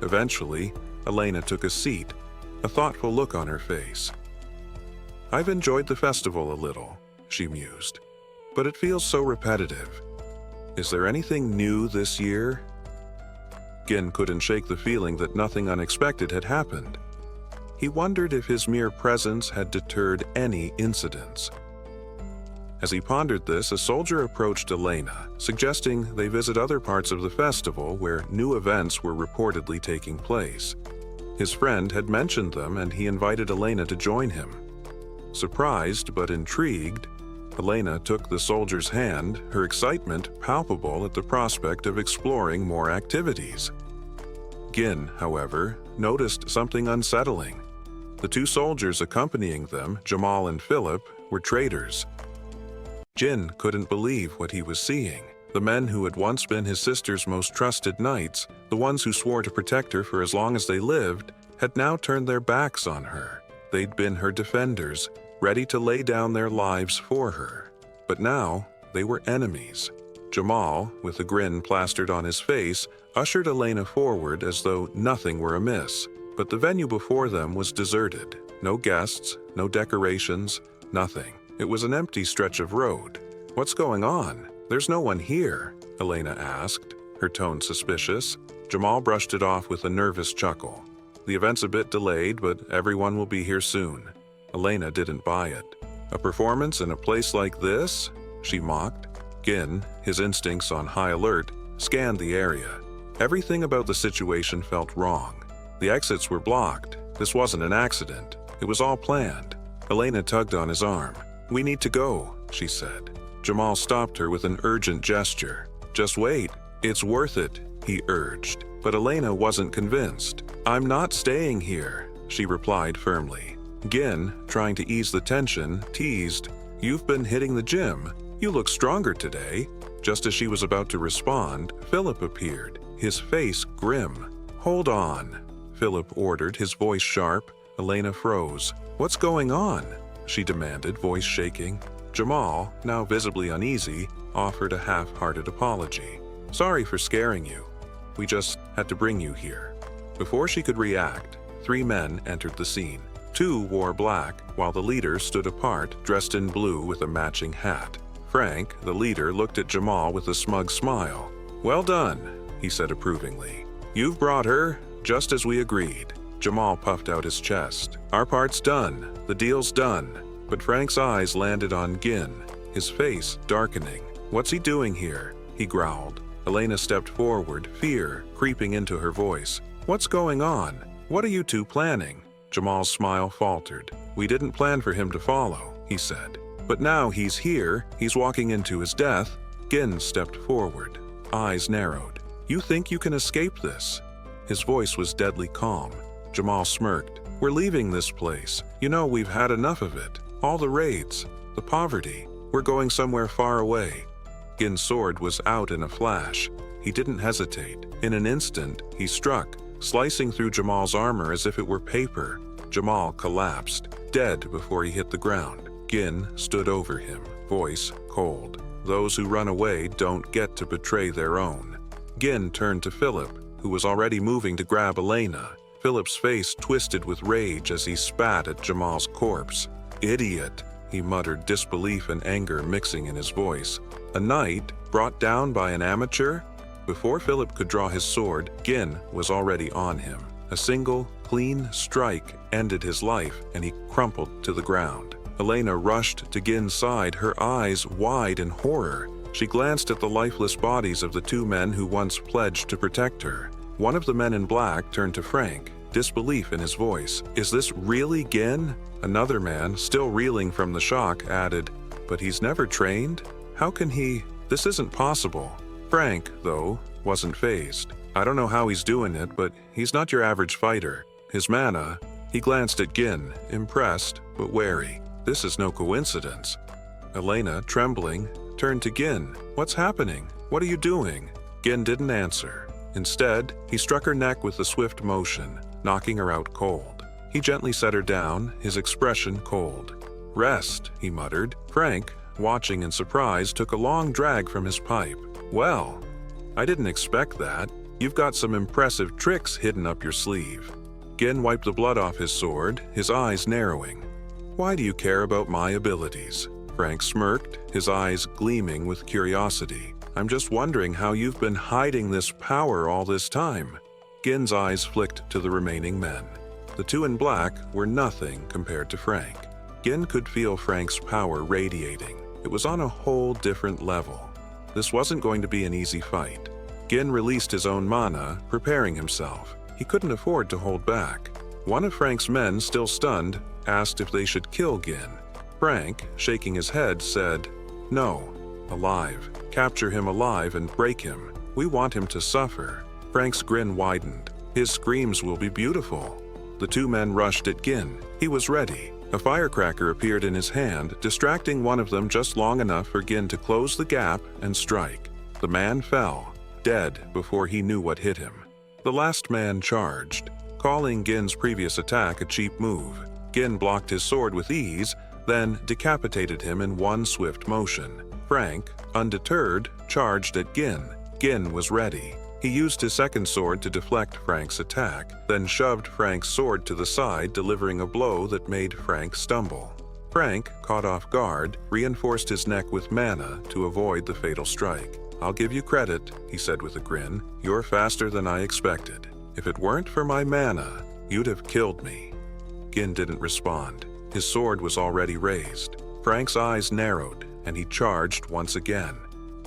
Eventually, Elena took a seat, a thoughtful look on her face. "I've enjoyed the festival a little," she mused, "but it feels so repetitive. Is there anything new this year?" Gin couldn't shake the feeling that nothing unexpected had happened. He wondered if his mere presence had deterred any incidents. As he pondered this, a soldier approached Elena, suggesting they visit other parts of the festival where new events were reportedly taking place. His friend had mentioned them, and he invited Elena to join him. Surprised but intrigued, Elena took the soldier's hand, her excitement palpable at the prospect of exploring more activities. Gin, however, noticed something unsettling. The two soldiers accompanying them, Jamal and Philip, were traitors. Gin couldn't believe what he was seeing. The men who had once been his sister's most trusted knights, the ones who swore to protect her for as long as they lived, had now turned their backs on her. They'd been her defenders, ready to lay down their lives for her. But now, they were enemies. Jamal, with a grin plastered on his face, ushered Elena forward as though nothing were amiss. But the venue before them was deserted. No guests, no decorations, nothing. It was an empty stretch of road. "What's going on? There's no one here," Elena asked, her tone suspicious. Jamal brushed it off with a nervous chuckle. "The event's a bit delayed, but everyone will be here soon." Elena didn't buy it. "A performance in a place like this?" she mocked. Gin, his instincts on high alert, scanned the area. Everything about the situation felt wrong. The exits were blocked. This wasn't an accident. It was all planned. Elena tugged on his arm. "We need to go," she said. Jamal stopped her with an urgent gesture. "Just wait. It's worth it," he urged. But Elena wasn't convinced. "I'm not staying here," she replied firmly. Gin, trying to ease the tension, teased, "You've been hitting the gym. You look stronger today." Just as she was about to respond, Philip appeared, his face grim. "Hold on," Philip ordered, his voice sharp. Elena froze. "What's going on?" she demanded, voice shaking. Jamal, now visibly uneasy, offered a half-hearted apology. "Sorry for scaring you. We just had to bring you here." Before she could react, 3 men entered the scene. 2 wore black, while the leader stood apart, dressed in blue with a matching hat. Frank, the leader, looked at Jamal with a smug smile. "Well done," he said approvingly. "You've brought her, just as we agreed." Jamal puffed out his chest. "Our part's done. The deal's done." But Frank's eyes landed on Gin, his face darkening. "What's he doing here?" he growled. Elena stepped forward, fear creeping into her voice. "What's going on? What are you two planning?" Jamal's smile faltered. "We didn't plan for him to follow," he said. "But now he's here, he's walking into his death." Gin stepped forward, eyes narrowed. "You think you can escape this?" His voice was deadly calm. Jamal smirked. "We're leaving this place. You know, we've had enough of it. All the raids, the poverty. We're going somewhere far away." Gin's sword was out in a flash. He didn't hesitate. In an instant, he struck, slicing through Jamal's armor as if it were paper. Jamal collapsed, dead before he hit the ground. Gin stood over him, voice cold. "Those who run away don't get to betray their own." Gin turned to Philip, who was already moving to grab Elena. Philip's face twisted with rage as he spat at Jamal's corpse. "Idiot," he muttered, disbelief and anger mixing in his voice. "A knight brought down by an amateur?" Before Philip could draw his sword, Gin was already on him. A single, clean strike ended his life, and he crumpled to the ground. Elena rushed to Gin's side, her eyes wide in horror. She glanced at the lifeless bodies of the 2 men who once pledged to protect her. One of the men in black turned to Frank, disbelief in his voice. "Is this really Gin?" Another man, still reeling from the shock, added, "But he's never trained? How can he? This isn't possible." Frank, though, wasn't fazed. "I don't know how he's doing it, but he's not your average fighter. His mana..." He glanced at Gin, impressed but wary. "This is no coincidence." Elena, trembling, turned to Gin. "What's happening? What are you doing?" Gin didn't answer. Instead, he struck her neck with a swift motion, knocking her out cold. He gently set her down, his expression cold. "Rest," he muttered. Frank, watching in surprise, took a long drag from his pipe. "Well, I didn't expect that. You've got some impressive tricks hidden up your sleeve." Gin wiped the blood off his sword, his eyes narrowing. "Why do you care about my abilities?" Frank smirked, his eyes gleaming with curiosity. "I'm just wondering how you've been hiding this power all this time." Gin's eyes flicked to the remaining men. The 2 in black were nothing compared to Frank. Gin could feel Frank's power radiating. It was on a whole different level. This wasn't going to be an easy fight. Gin released his own mana, preparing himself. He couldn't afford to hold back. One of Frank's men, still stunned, asked if they should kill Gin. Frank, shaking his head, said, "No, alive. Capture him alive and break him. We want him to suffer." Frank's grin widened. "His screams will be beautiful." The 2 men rushed at Gin. He was ready. A firecracker appeared in his hand, distracting one of them just long enough for Gin to close the gap and strike. The man fell, dead before he knew what hit him. The last man charged, calling Gin's previous attack a cheap move. Gin blocked his sword with ease, then decapitated him in one swift motion. Frank, undeterred, charged at Gin. Gin was ready. He used his second sword to deflect Frank's attack, then shoved Frank's sword to the side, delivering a blow that made Frank stumble. Frank, caught off guard, reinforced his neck with mana to avoid the fatal strike. "I'll give you credit," he said with a grin. "You're faster than I expected. If it weren't for my mana, you'd have killed me." Gin didn't respond. His sword was already raised. Frank's eyes narrowed, and he charged once again.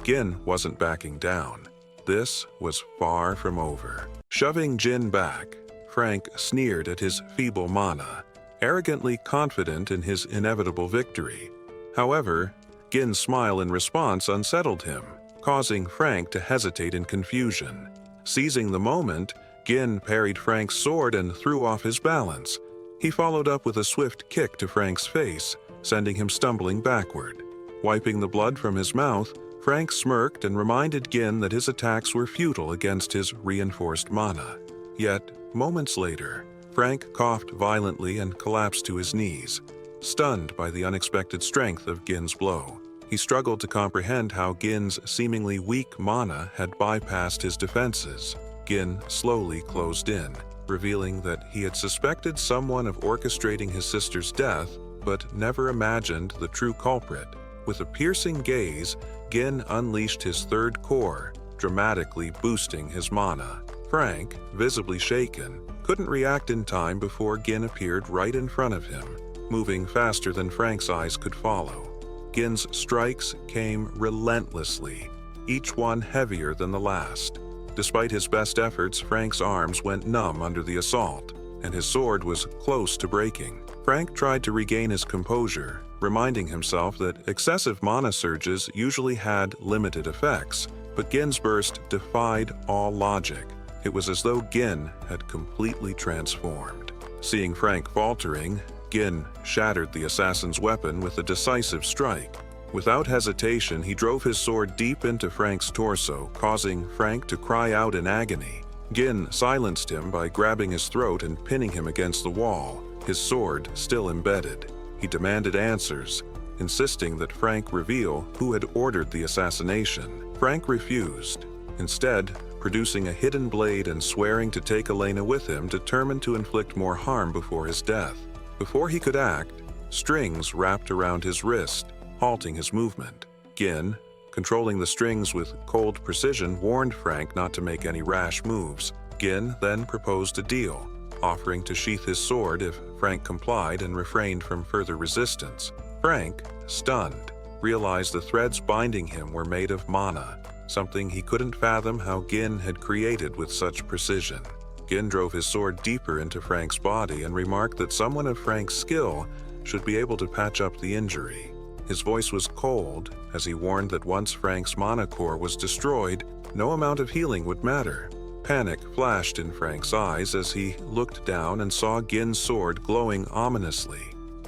Gin wasn't backing down. This was far from over. Shoving Gin back, Frank sneered at his feeble mana, arrogantly confident in his inevitable victory. However, Gin's smile in response unsettled him, causing Frank to hesitate in confusion. Seizing the moment, Gin parried Frank's sword and threw off his balance. He followed up with a swift kick to Frank's face, sending him stumbling backward. Wiping the blood from his mouth, Frank smirked and reminded Gin that his attacks were futile against his reinforced mana. Yet, moments later, Frank coughed violently and collapsed to his knees, stunned by the unexpected strength of Gin's blow. He struggled to comprehend how Gin's seemingly weak mana had bypassed his defenses. Gin slowly closed in, revealing that he had suspected someone of orchestrating his sister's death, but never imagined the true culprit. With a piercing gaze, Gin unleashed his third core, dramatically boosting his mana. Frank, visibly shaken, couldn't react in time before Gin appeared right in front of him, moving faster than Frank's eyes could follow. Gin's strikes came relentlessly, each one heavier than the last. Despite his best efforts, Frank's arms went numb under the assault, and his sword was close to breaking. Frank tried to regain his composure, reminding himself that excessive mana surges usually had limited effects, but Gin's burst defied all logic. It was as though Gin had completely transformed. Seeing Frank faltering, Gin shattered the assassin's weapon with a decisive strike. Without hesitation, he drove his sword deep into Frank's torso, causing Frank to cry out in agony. Gin silenced him by grabbing his throat and pinning him against the wall, his sword still embedded. He demanded answers, insisting that Frank reveal who had ordered the assassination. Frank refused, instead producing a hidden blade and swearing to take Elena with him, determined to inflict more harm before his death. Before he could act, strings wrapped around his wrist, halting his movement. Gin, controlling the strings with cold precision, warned Frank not to make any rash moves. Gin then proposed a deal, offering to sheath his sword if Frank complied and refrained from further resistance. Frank, stunned, realized the threads binding him were made of mana, something he couldn't fathom how Gin had created with such precision. Gin drove his sword deeper into Frank's body and remarked that someone of Frank's skill should be able to patch up the injury. His voice was cold as he warned that once Frank's mana core was destroyed, no amount of healing would matter. Panic flashed in Frank's eyes as he looked down and saw Gin's sword glowing ominously.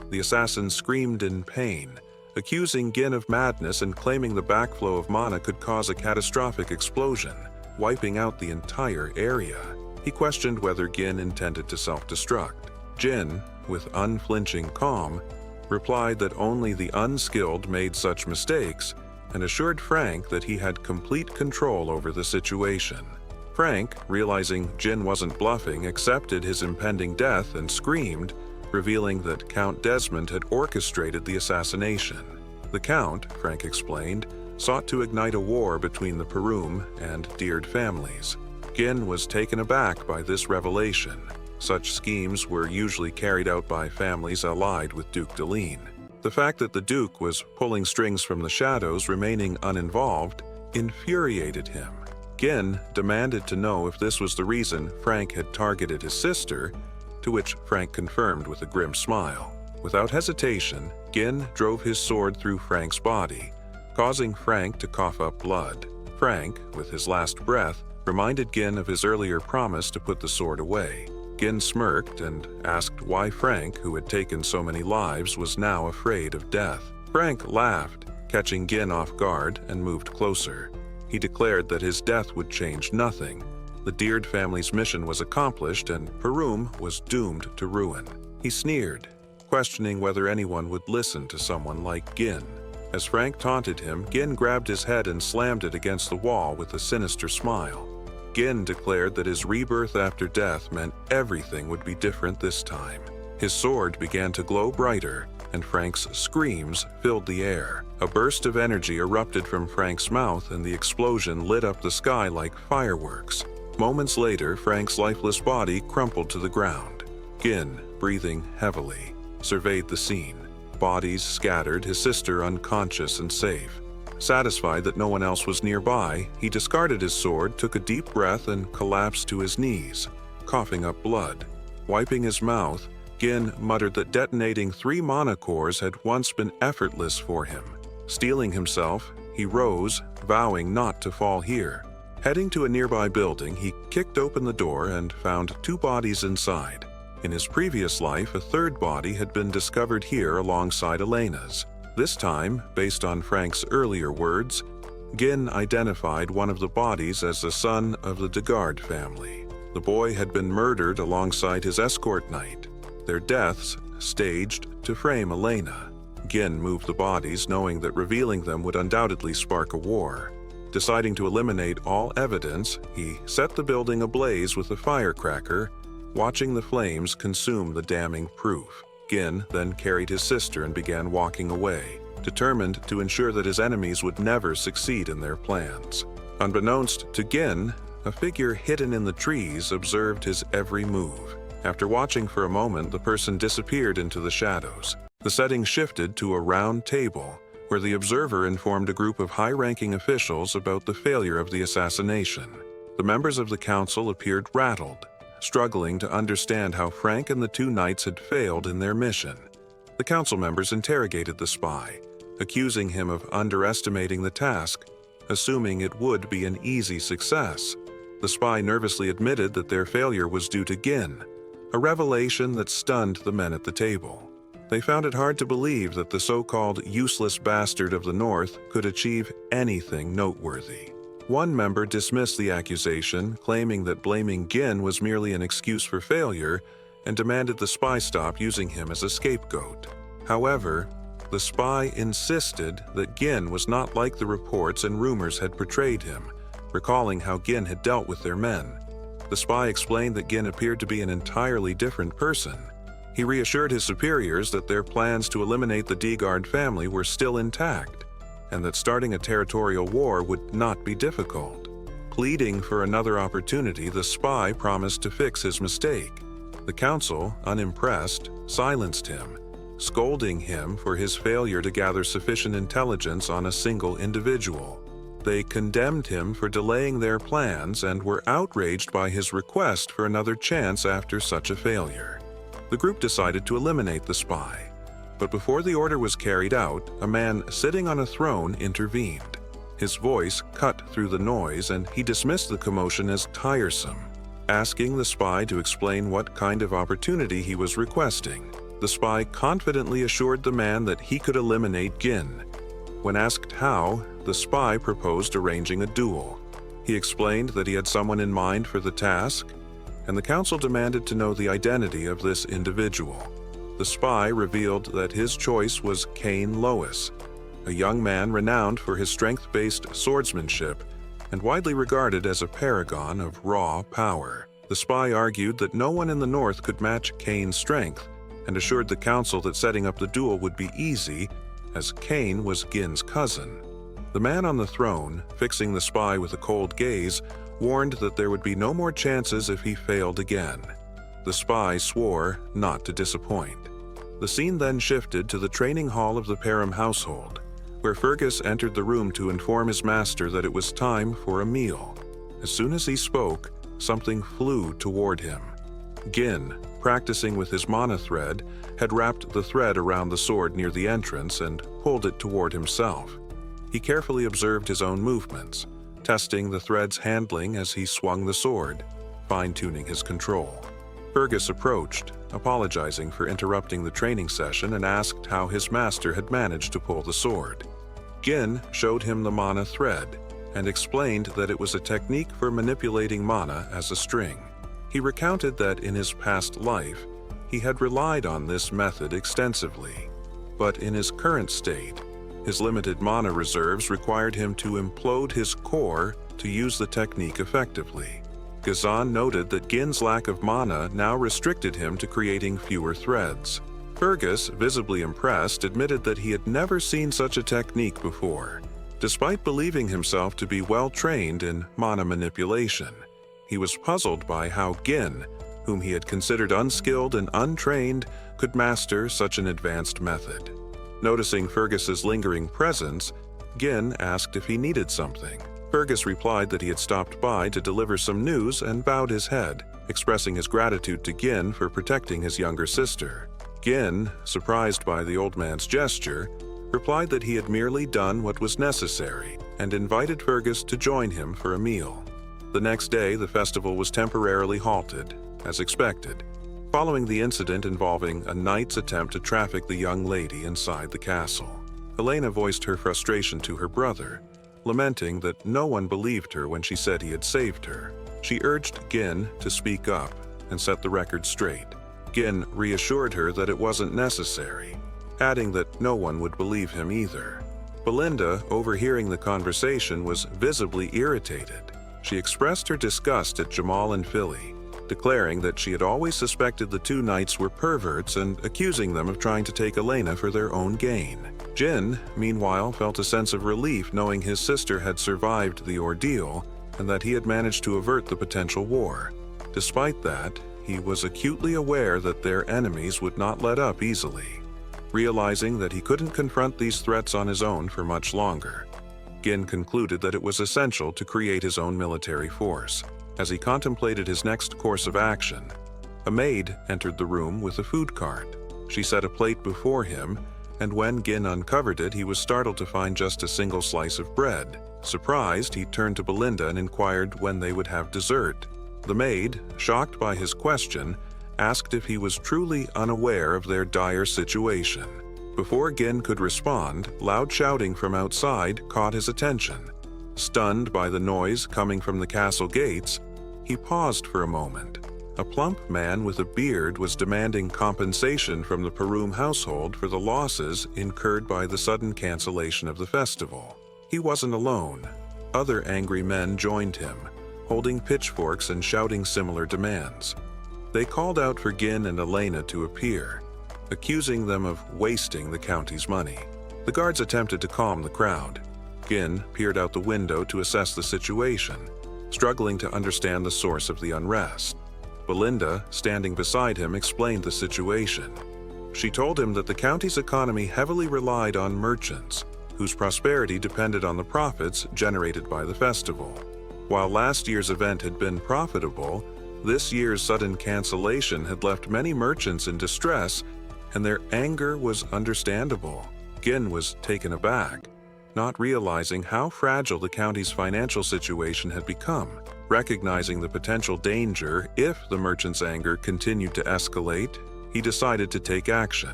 The assassin screamed in pain, accusing Gin of madness and claiming the backflow of mana could cause a catastrophic explosion, wiping out the entire area. He questioned whether Gin intended to self-destruct. Gin, with unflinching calm, replied that only the unskilled made such mistakes and assured Frank that he had complete control over the situation. Frank, realizing Gin wasn't bluffing, accepted his impending death and screamed, revealing that Count Desmond had orchestrated the assassination. The Count, Frank explained, sought to ignite a war between the Perum and Deard families. Gin was taken aback by this revelation. Such schemes were usually carried out by families allied with Duke Deline. The fact that the Duke was pulling strings from the shadows, remaining uninvolved, infuriated him. Gin demanded to know if this was the reason Frank had targeted his sister, to which Frank confirmed with a grim smile. Without hesitation, Gin drove his sword through Frank's body, causing Frank to cough up blood. Frank, with his last breath, reminded Gin of his earlier promise to put the sword away. Gin smirked and asked why Frank, who had taken so many lives, was now afraid of death. Frank laughed, catching Gin off guard, and moved closer. He declared that his death would change nothing. The Deard family's mission was accomplished and Perum was doomed to ruin. He sneered, questioning whether anyone would listen to someone like Gin. As Frank taunted him, Gin grabbed his head and slammed it against the wall with a sinister smile. Gin declared that his rebirth after death meant everything would be different this time. His sword began to glow brighter, and Frank's screams filled the air. A burst of energy erupted from Frank's mouth, and the explosion lit up the sky like fireworks. Moments later, Frank's lifeless body crumpled to the ground. Gin, breathing heavily, surveyed the scene. Bodies scattered, his sister unconscious and safe. Satisfied that no one else was nearby, he discarded his sword, took a deep breath, and collapsed to his knees, coughing up blood. Wiping his mouth, Gin muttered that detonating 3 mana cores had once been effortless for him. Steeling himself, he rose, vowing not to fall here. Heading to a nearby building, he kicked open the door and found 2 bodies inside. In his previous life, a 3rd body had been discovered here alongside Elena's. This time, based on Frank's earlier words, Gin identified one of the bodies as the son of the Degard family. The boy had been murdered alongside his escort knight, their deaths staged to frame Elena. Gin moved the bodies, knowing that revealing them would undoubtedly spark a war. Deciding to eliminate all evidence, he set the building ablaze with a firecracker, watching the flames consume the damning proof. Gin then carried his sister and began walking away, determined to ensure that his enemies would never succeed in their plans. Unbeknownst to Gin, a figure hidden in the trees observed his every move. After watching for a moment, the person disappeared into the shadows. The setting shifted to a round table, where the observer informed a group of high-ranking officials about the failure of the assassination. The members of the council appeared rattled, struggling to understand how Frank and the two knights had failed in their mission. The council members interrogated the spy, accusing him of underestimating the task, assuming it would be an easy success. The spy nervously admitted that their failure was due to Gin, a revelation that stunned the men at the table. They found it hard to believe that the so-called useless bastard of the North could achieve anything noteworthy. One member dismissed the accusation, claiming that blaming Gin was merely an excuse for failure, and demanded the spy stop using him as a scapegoat. However, the spy insisted that Gin was not like the reports and rumors had portrayed him, recalling how Gin had dealt with their men. The spy explained that Gin appeared to be an entirely different person. He reassured his superiors that their plans to eliminate the D-Guard family were still intact, and that starting a territorial war would not be difficult. Pleading for another opportunity, the spy promised to fix his mistake. The council, unimpressed, silenced him, scolding him for his failure to gather sufficient intelligence on a single individual. They condemned him for delaying their plans and were outraged by his request for another chance after such a failure. The group decided to eliminate the spy, but before the order was carried out, a man sitting on a throne intervened. His voice cut through the noise, and he dismissed the commotion as tiresome, asking the spy to explain what kind of opportunity he was requesting. The spy confidently assured the man that he could eliminate Gin. When asked how, the spy proposed arranging a duel. He explained that he had someone in mind for the task, and the council demanded to know the identity of this individual. The spy revealed that his choice was Cain Lois, a young man renowned for his strength-based swordsmanship and widely regarded as a paragon of raw power. The spy argued that no one in the North could match Cain's strength and assured the council that setting up the duel would be easy, as Cain was Gin's cousin. The man on the throne, fixing the spy with a cold gaze, warned that there would be no more chances if he failed again. The spy swore not to disappoint. The scene then shifted to the training hall of the Perham household, where Fergus entered the room to inform his master that it was time for a meal. As soon as he spoke, something flew toward him. Gin, practicing with his mana thread, had wrapped the thread around the sword near the entrance and pulled it toward himself. He carefully observed his own movements, testing the thread's handling as he swung the sword, fine-tuning his control. Fergus approached, apologizing for interrupting the training session, and asked how his master had managed to pull the sword. Gin showed him the mana thread and explained that it was a technique for manipulating mana as a string. He recounted that in his past life, he had relied on this method extensively, but in his current state, his limited mana reserves required him to implode his core to use the technique effectively. Ghazan noted that Gin's lack of mana now restricted him to creating fewer threads. Fergus, visibly impressed, admitted that he had never seen such a technique before. Despite believing himself to be well-trained in mana manipulation, he was puzzled by how Gin, whom he had considered unskilled and untrained, could master such an advanced method. Noticing Fergus's lingering presence, Gin asked if he needed something. Fergus replied that he had stopped by to deliver some news and bowed his head, expressing his gratitude to Gin for protecting his younger sister. Gin, surprised by the old man's gesture, replied that he had merely done what was necessary and invited Fergus to join him for a meal. The next day, the festival was temporarily halted, as expected, following the incident involving a knight's attempt to traffic the young lady inside the castle. Helena voiced her frustration to her brother, lamenting that no one believed her when she said he had saved her. She urged Gin to speak up and set the record straight. Gin reassured her that it wasn't necessary, adding that no one would believe him either. Belinda, overhearing the conversation, was visibly irritated. She expressed her disgust at Jamal and Philly, declaring that she had always suspected the two knights were perverts and accusing them of trying to take Elena for their own gain. Jin, meanwhile, felt a sense of relief knowing his sister had survived the ordeal and that he had managed to avert the potential war. Despite that, he was acutely aware that their enemies would not let up easily. Realizing that he couldn't confront these threats on his own for much longer, Gin concluded that it was essential to create his own military force. As he contemplated his next course of action, a maid entered the room with a food cart. She set a plate before him, and when Gin uncovered it, he was startled to find just a single slice of bread. Surprised, he turned to Belinda and inquired when they would have dessert. The maid, shocked by his question, asked if he was truly unaware of their dire situation. Before Gin could respond, loud shouting from outside caught his attention. Stunned by the noise coming from the castle gates, he paused for a moment. A plump man with a beard was demanding compensation from the Perum household for the losses incurred by the sudden cancellation of the festival. He wasn't alone. Other angry men joined him, holding pitchforks and shouting similar demands. They called out for Gin and Elena to appear, accusing them of wasting the county's money. The guards attempted to calm the crowd. Gin peered out the window to assess the situation, struggling to understand the source of the unrest. Belinda, standing beside him, explained the situation. She told him that the county's economy heavily relied on merchants, whose prosperity depended on the profits generated by the festival. While last year's event had been profitable, this year's sudden cancellation had left many merchants in distress, and their anger was understandable. Gin was taken aback, not realizing how fragile the county's financial situation had become. Recognizing the potential danger if the merchant's anger continued to escalate, he decided to take action.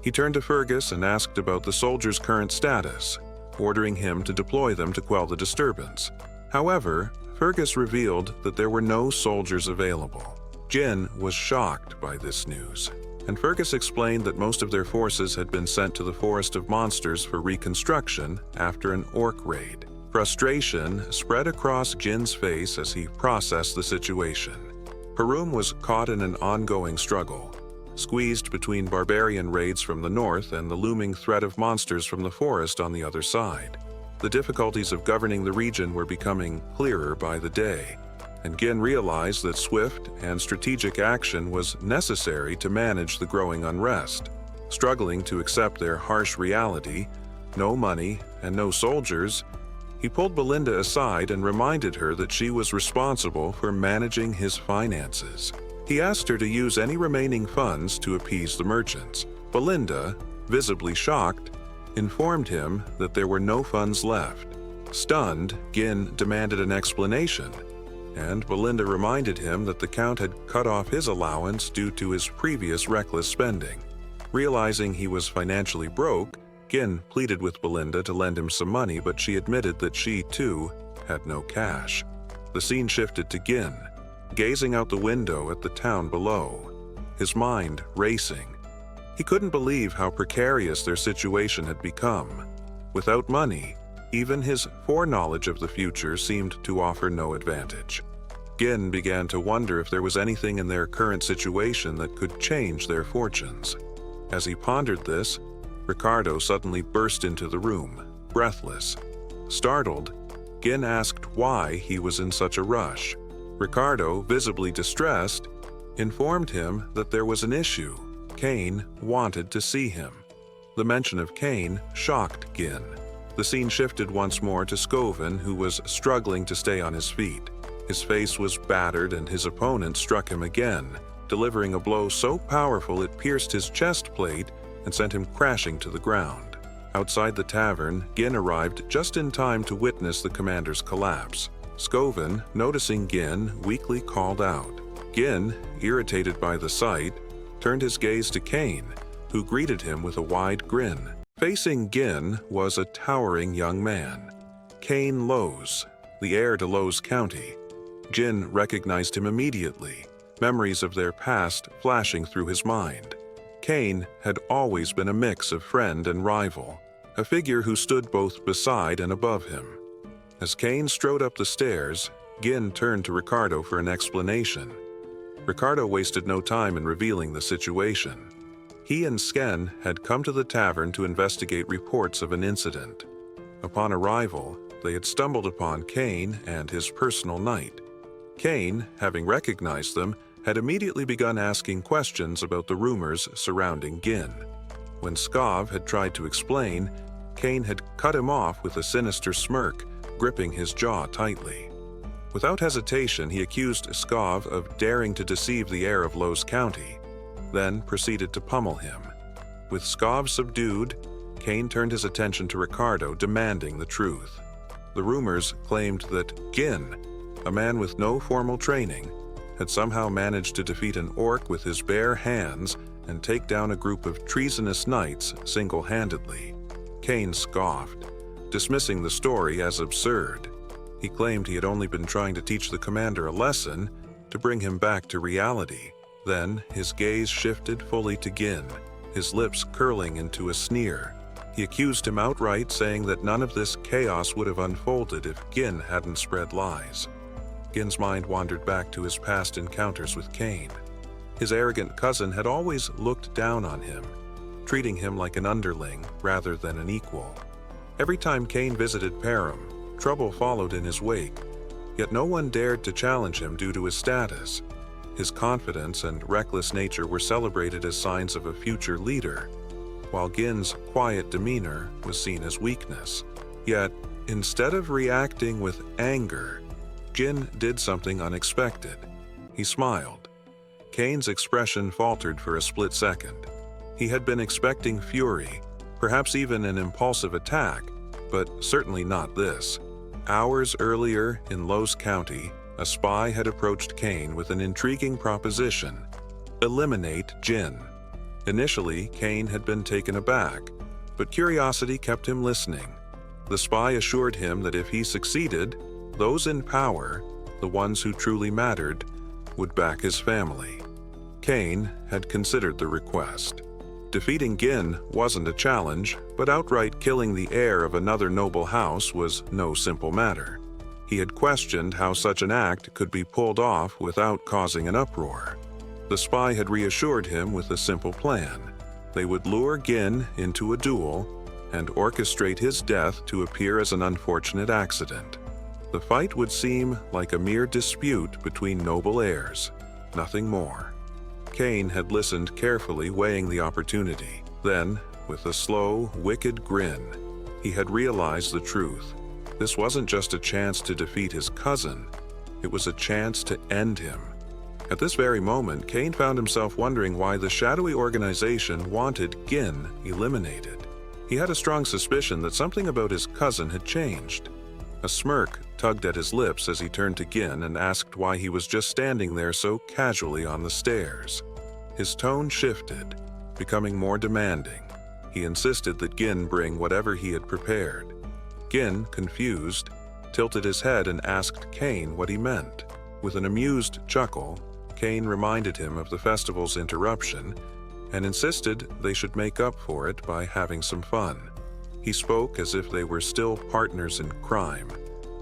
He turned to Fergus and asked about the soldiers' current status, ordering him to deploy them to quell the disturbance. However, Fergus revealed that there were no soldiers available. Gin was shocked by this news, and Fergus explained that most of their forces had been sent to the Forest of Monsters for reconstruction after an orc raid. Frustration spread across Jin's face as he processed the situation. Perum was caught in an ongoing struggle, squeezed between barbarian raids from the north and the looming threat of monsters from the forest on the other side. The difficulties of governing the region were becoming clearer by the day, and Gin realized that swift and strategic action was necessary to manage the growing unrest. Struggling to accept their harsh reality, no money and no soldiers, he pulled Belinda aside and reminded her that she was responsible for managing his finances. He asked her to use any remaining funds to appease the merchants. Belinda, visibly shocked, informed him that there were no funds left. Stunned, Gin demanded an explanation, and Belinda reminded him that the Count had cut off his allowance due to his previous reckless spending. Realizing he was financially broke, Gin pleaded with Belinda to lend him some money, but she admitted that she, too, had no cash. The scene shifted to Gin, gazing out the window at the town below, his mind racing. He couldn't believe how precarious their situation had become. Without money, even his foreknowledge of the future seemed to offer no advantage. Gin began to wonder if there was anything in their current situation that could change their fortunes. As he pondered this, Ricardo suddenly burst into the room, breathless. Startled, Gin asked why he was in such a rush. Ricardo, visibly distressed, informed him that there was an issue. Kane wanted to see him. The mention of Kane shocked Gin. The scene shifted once more to Scoven, who was struggling to stay on his feet. His face was battered and his opponent struck him again, delivering a blow so powerful it pierced his chest plate and sent him crashing to the ground. Outside the tavern, Gin arrived just in time to witness the commander's collapse. Scoven, noticing Gin, weakly called out. Gin, irritated by the sight, turned his gaze to Kane, who greeted him with a wide grin. Facing Gin was a towering young man, Kane Lowes, the heir to Lowes County. Gin recognized him immediately, memories of their past flashing through his mind. Kane had always been a mix of friend and rival, a figure who stood both beside and above him. As Kane strode up the stairs, Gin turned to Ricardo for an explanation. Ricardo wasted no time in revealing the situation. He and Sken had come to the tavern to investigate reports of an incident. Upon arrival, they had stumbled upon Kane and his personal knight. Kane, having recognized them, had immediately begun asking questions about the rumors surrounding Gin. When Skov had tried to explain, Kane had cut him off with a sinister smirk, gripping his jaw tightly. Without hesitation, he accused Skov of daring to deceive the heir of Lowe's County, then proceeded to pummel him. With Skov subdued, Kane turned his attention to Ricardo, demanding the truth. The rumors claimed that Gin, a man with no formal training, had somehow managed to defeat an orc with his bare hands and take down a group of treasonous knights single-handedly. Kane scoffed, dismissing the story as absurd. He claimed he had only been trying to teach the commander a lesson to bring him back to reality. Then his gaze shifted fully to Gin, his lips curling into a sneer. He accused him outright, saying that none of this chaos would have unfolded if Gin hadn't spread lies. Gin's mind wandered back to his past encounters with Kane. His arrogant cousin had always looked down on him, treating him like an underling rather than an equal. Every time Kane visited Param, trouble followed in his wake, yet no one dared to challenge him due to his status. His confidence and reckless nature were celebrated as signs of a future leader, while Gin's quiet demeanor was seen as weakness. Yet, instead of reacting with anger, Gin did something unexpected. He smiled. Kane's expression faltered for a split second. He had been expecting fury, perhaps even an impulsive attack, but certainly not this. Hours earlier in Lowe's County, a spy had approached Kane with an intriguing proposition: eliminate Gin. Initially, Kane had been taken aback, but curiosity kept him listening. The spy assured him that if he succeeded, those in power, the ones who truly mattered, would back his family. Kane had considered the request. Defeating Gin wasn't a challenge, but outright killing the heir of another noble house was no simple matter. He had questioned how such an act could be pulled off without causing an uproar. The spy had reassured him with a simple plan. They would lure Gin into a duel and orchestrate his death to appear as an unfortunate accident. The fight would seem like a mere dispute between noble heirs, nothing more. Kane had listened carefully, weighing the opportunity. Then, with a slow, wicked grin, he had realized the truth. This wasn't just a chance to defeat his cousin, it was a chance to end him. At this very moment, Kane found himself wondering why the shadowy organization wanted Gin eliminated. He had a strong suspicion that something about his cousin had changed. A smirk tugged at his lips as he turned to Gin and asked why he was just standing there so casually on the stairs. His tone shifted, becoming more demanding. He insisted that Gin bring whatever he had prepared. Gin, confused, tilted his head and asked Kane what he meant. With an amused chuckle, Kane reminded him of the festival's interruption and insisted they should make up for it by having some fun. He spoke as if they were still partners in crime,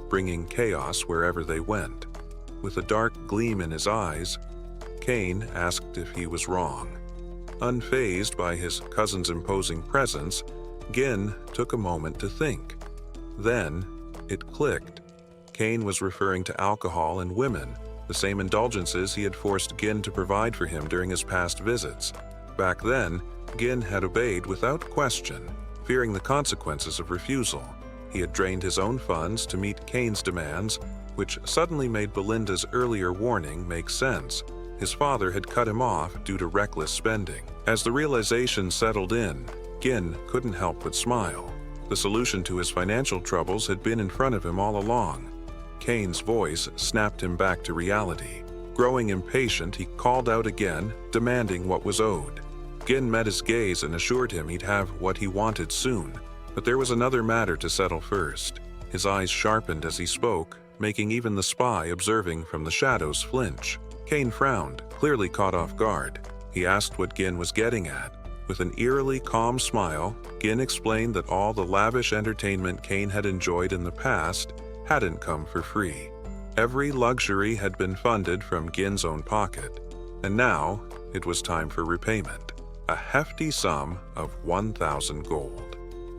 bringing chaos wherever they went. With a dark gleam in his eyes, Kane asked if he was wrong. Unfazed by his cousin's imposing presence, Gin took a moment to think. Then, it clicked. Kane was referring to alcohol and women, the same indulgences he had forced Gin to provide for him during his past visits. Back then, Gin had obeyed without question, fearing the consequences of refusal. He had drained his own funds to meet Kane's demands, which suddenly made Belinda's earlier warning make sense. His father had cut him off due to reckless spending. As the realization settled in, Gin couldn't help but smile. The solution to his financial troubles had been in front of him all along. Kane's voice snapped him back to reality. Growing impatient, he called out again, demanding what was owed. Gin met his gaze and assured him he'd have what he wanted soon. But there was another matter to settle first. His eyes sharpened as he spoke, making even the spy observing from the shadows flinch. Kane frowned, clearly caught off guard. He asked what Gin was getting at. With an eerily calm smile, Gin explained that all the lavish entertainment Cain had enjoyed in the past hadn't come for free. Every luxury had been funded from Gin's own pocket, and now it was time for repayment, a hefty sum of 1,000 gold.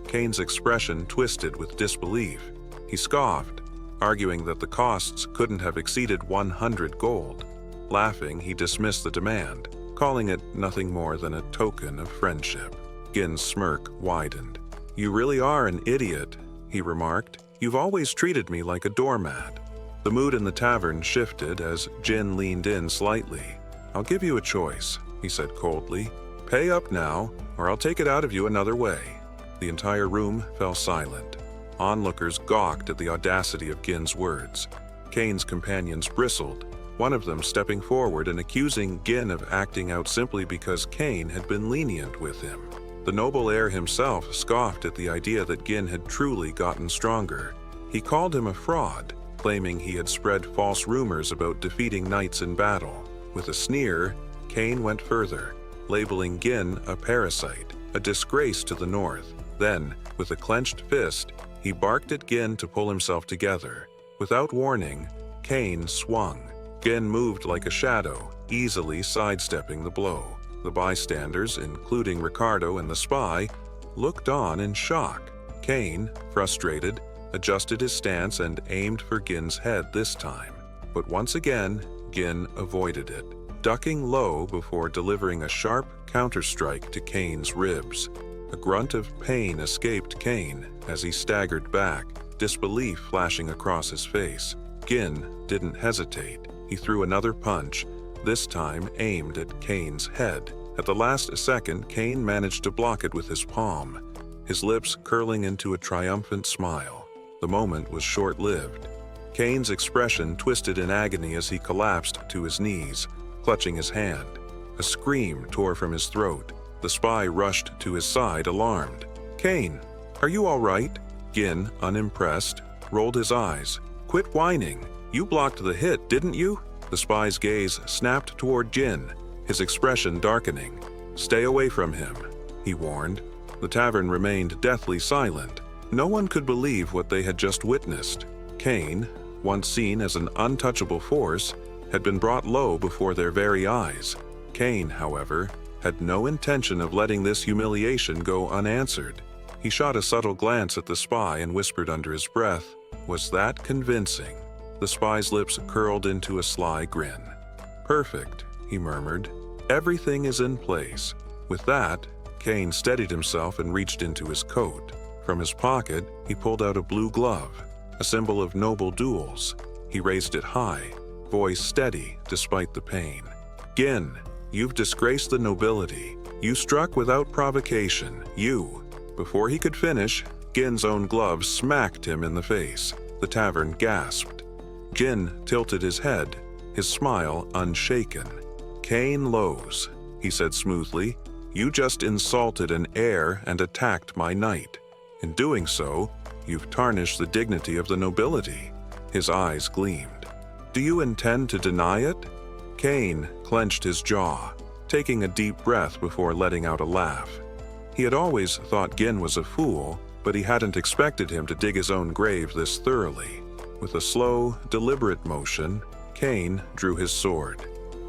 Cain's expression twisted with disbelief. He scoffed, arguing that the costs couldn't have exceeded 100 gold. Laughing, he dismissed the demand, calling it nothing more than a token of friendship. Gin's smirk widened. "You really are an idiot," he remarked. "You've always treated me like a doormat." The mood in the tavern shifted as Jin leaned in slightly. "I'll give you a choice," he said coldly. "Pay up now, or I'll take it out of you another way." The entire room fell silent. Onlookers gawked at the audacity of Gin's words. Cain's companions bristled, one of them stepping forward and accusing Gin of acting out simply because Cain had been lenient with him. The noble heir himself scoffed at the idea that Gin had truly gotten stronger. He called him a fraud, claiming he had spread false rumors about defeating knights in battle. With a sneer, Cain went further, labeling Gin a parasite, a disgrace to the north. Then, with a clenched fist, he barked at Gin to pull himself together. Without warning, Cain swung. Gin moved like a shadow, easily sidestepping the blow. The bystanders, including Ricardo and the spy, looked on in shock. Cain, frustrated, adjusted his stance and aimed for Gin's head this time. But once again, Gin avoided it, ducking low before delivering a sharp counterstrike to Cain's ribs. A grunt of pain escaped Cain as he staggered back, disbelief flashing across his face. Gin didn't hesitate. He threw another punch, this time aimed at Cain's head. At the last second, Cain managed to block it with his palm, his lips curling into a triumphant smile. The moment was short-lived. Cain's expression twisted in agony as he collapsed to his knees, clutching his hand. A scream tore from his throat. The spy rushed to his side, alarmed. "Cain, are you all right?" Gin, unimpressed, rolled his eyes. "Quit whining. You blocked the hit, didn't you?" The spy's gaze snapped toward Gin, his expression darkening. "Stay away from him," he warned. The tavern remained deathly silent. No one could believe what they had just witnessed. Cain, once seen as an untouchable force, had been brought low before their very eyes. Cain, however, had no intention of letting this humiliation go unanswered. He shot a subtle glance at the spy and whispered under his breath, "Was that convincing?" The spy's lips curled into a sly grin. "Perfect," he murmured. "Everything is in place." With that, Cain steadied himself and reached into his coat. From his pocket, he pulled out a blue glove, a symbol of noble duels. He raised it high, voice steady despite the pain. "Gin, you've disgraced the nobility. You struck without provocation. You." Before he could finish, Gin's own glove smacked him in the face. The tavern gasped. Gin tilted his head, his smile unshaken. "Cain Lowe's," he said smoothly, "you just insulted an heir and attacked my knight. In doing so, you've tarnished the dignity of the nobility." His eyes gleamed. "Do you intend to deny it?" Cain clenched his jaw, taking a deep breath before letting out a laugh. He had always thought Gin was a fool, but he hadn't expected him to dig his own grave this thoroughly. With a slow, deliberate motion, Cain drew his sword.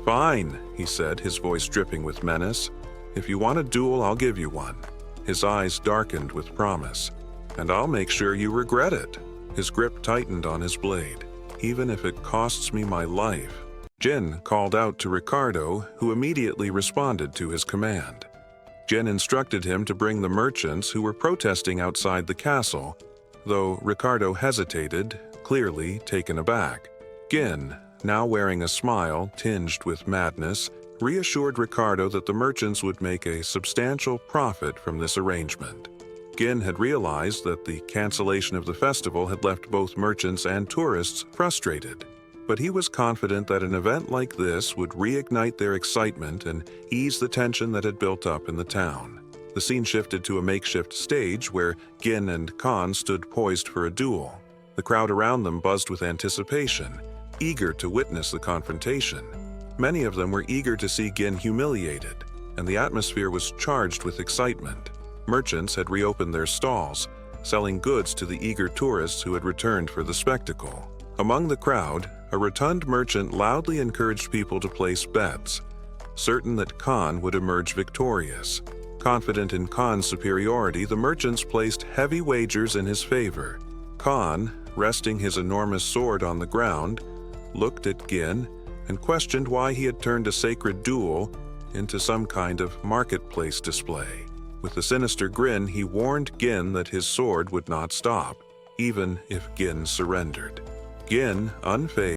"Fine," he said, his voice dripping with menace. "If you want a duel, I'll give you one." His eyes darkened with promise. "And I'll make sure you regret it." His grip tightened on his blade. "Even if it costs me my life." Gin called out to Ricardo, who immediately responded to his command. Gin instructed him to bring the merchants who were protesting outside the castle, though Ricardo hesitated, clearly taken aback. Gin, now wearing a smile tinged with madness, reassured Ricardo that the merchants would make a substantial profit from this arrangement. Gin had realized that the cancellation of the festival had left both merchants and tourists frustrated, but he was confident that an event like this would reignite their excitement and ease the tension that had built up in the town. The scene shifted to a makeshift stage where Gin and Khan stood poised for a duel. The crowd around them buzzed with anticipation, eager to witness the confrontation. Many of them were eager to see Gin humiliated. and the atmosphere was charged with excitement. Merchants had reopened their stalls, selling goods to the eager tourists who had returned for the spectacle. Among the crowd, a rotund merchant loudly encouraged people to place bets, certain that Khan would emerge victorious. Confident in Khan's superiority, the merchants placed heavy wagers in his favor. Khan, resting his enormous sword on the ground, looked at Gin and questioned why he had turned a sacred duel into some kind of marketplace display. With a sinister grin, he warned Gin that his sword would not stop, even if Gin surrendered. Gin, unfazed,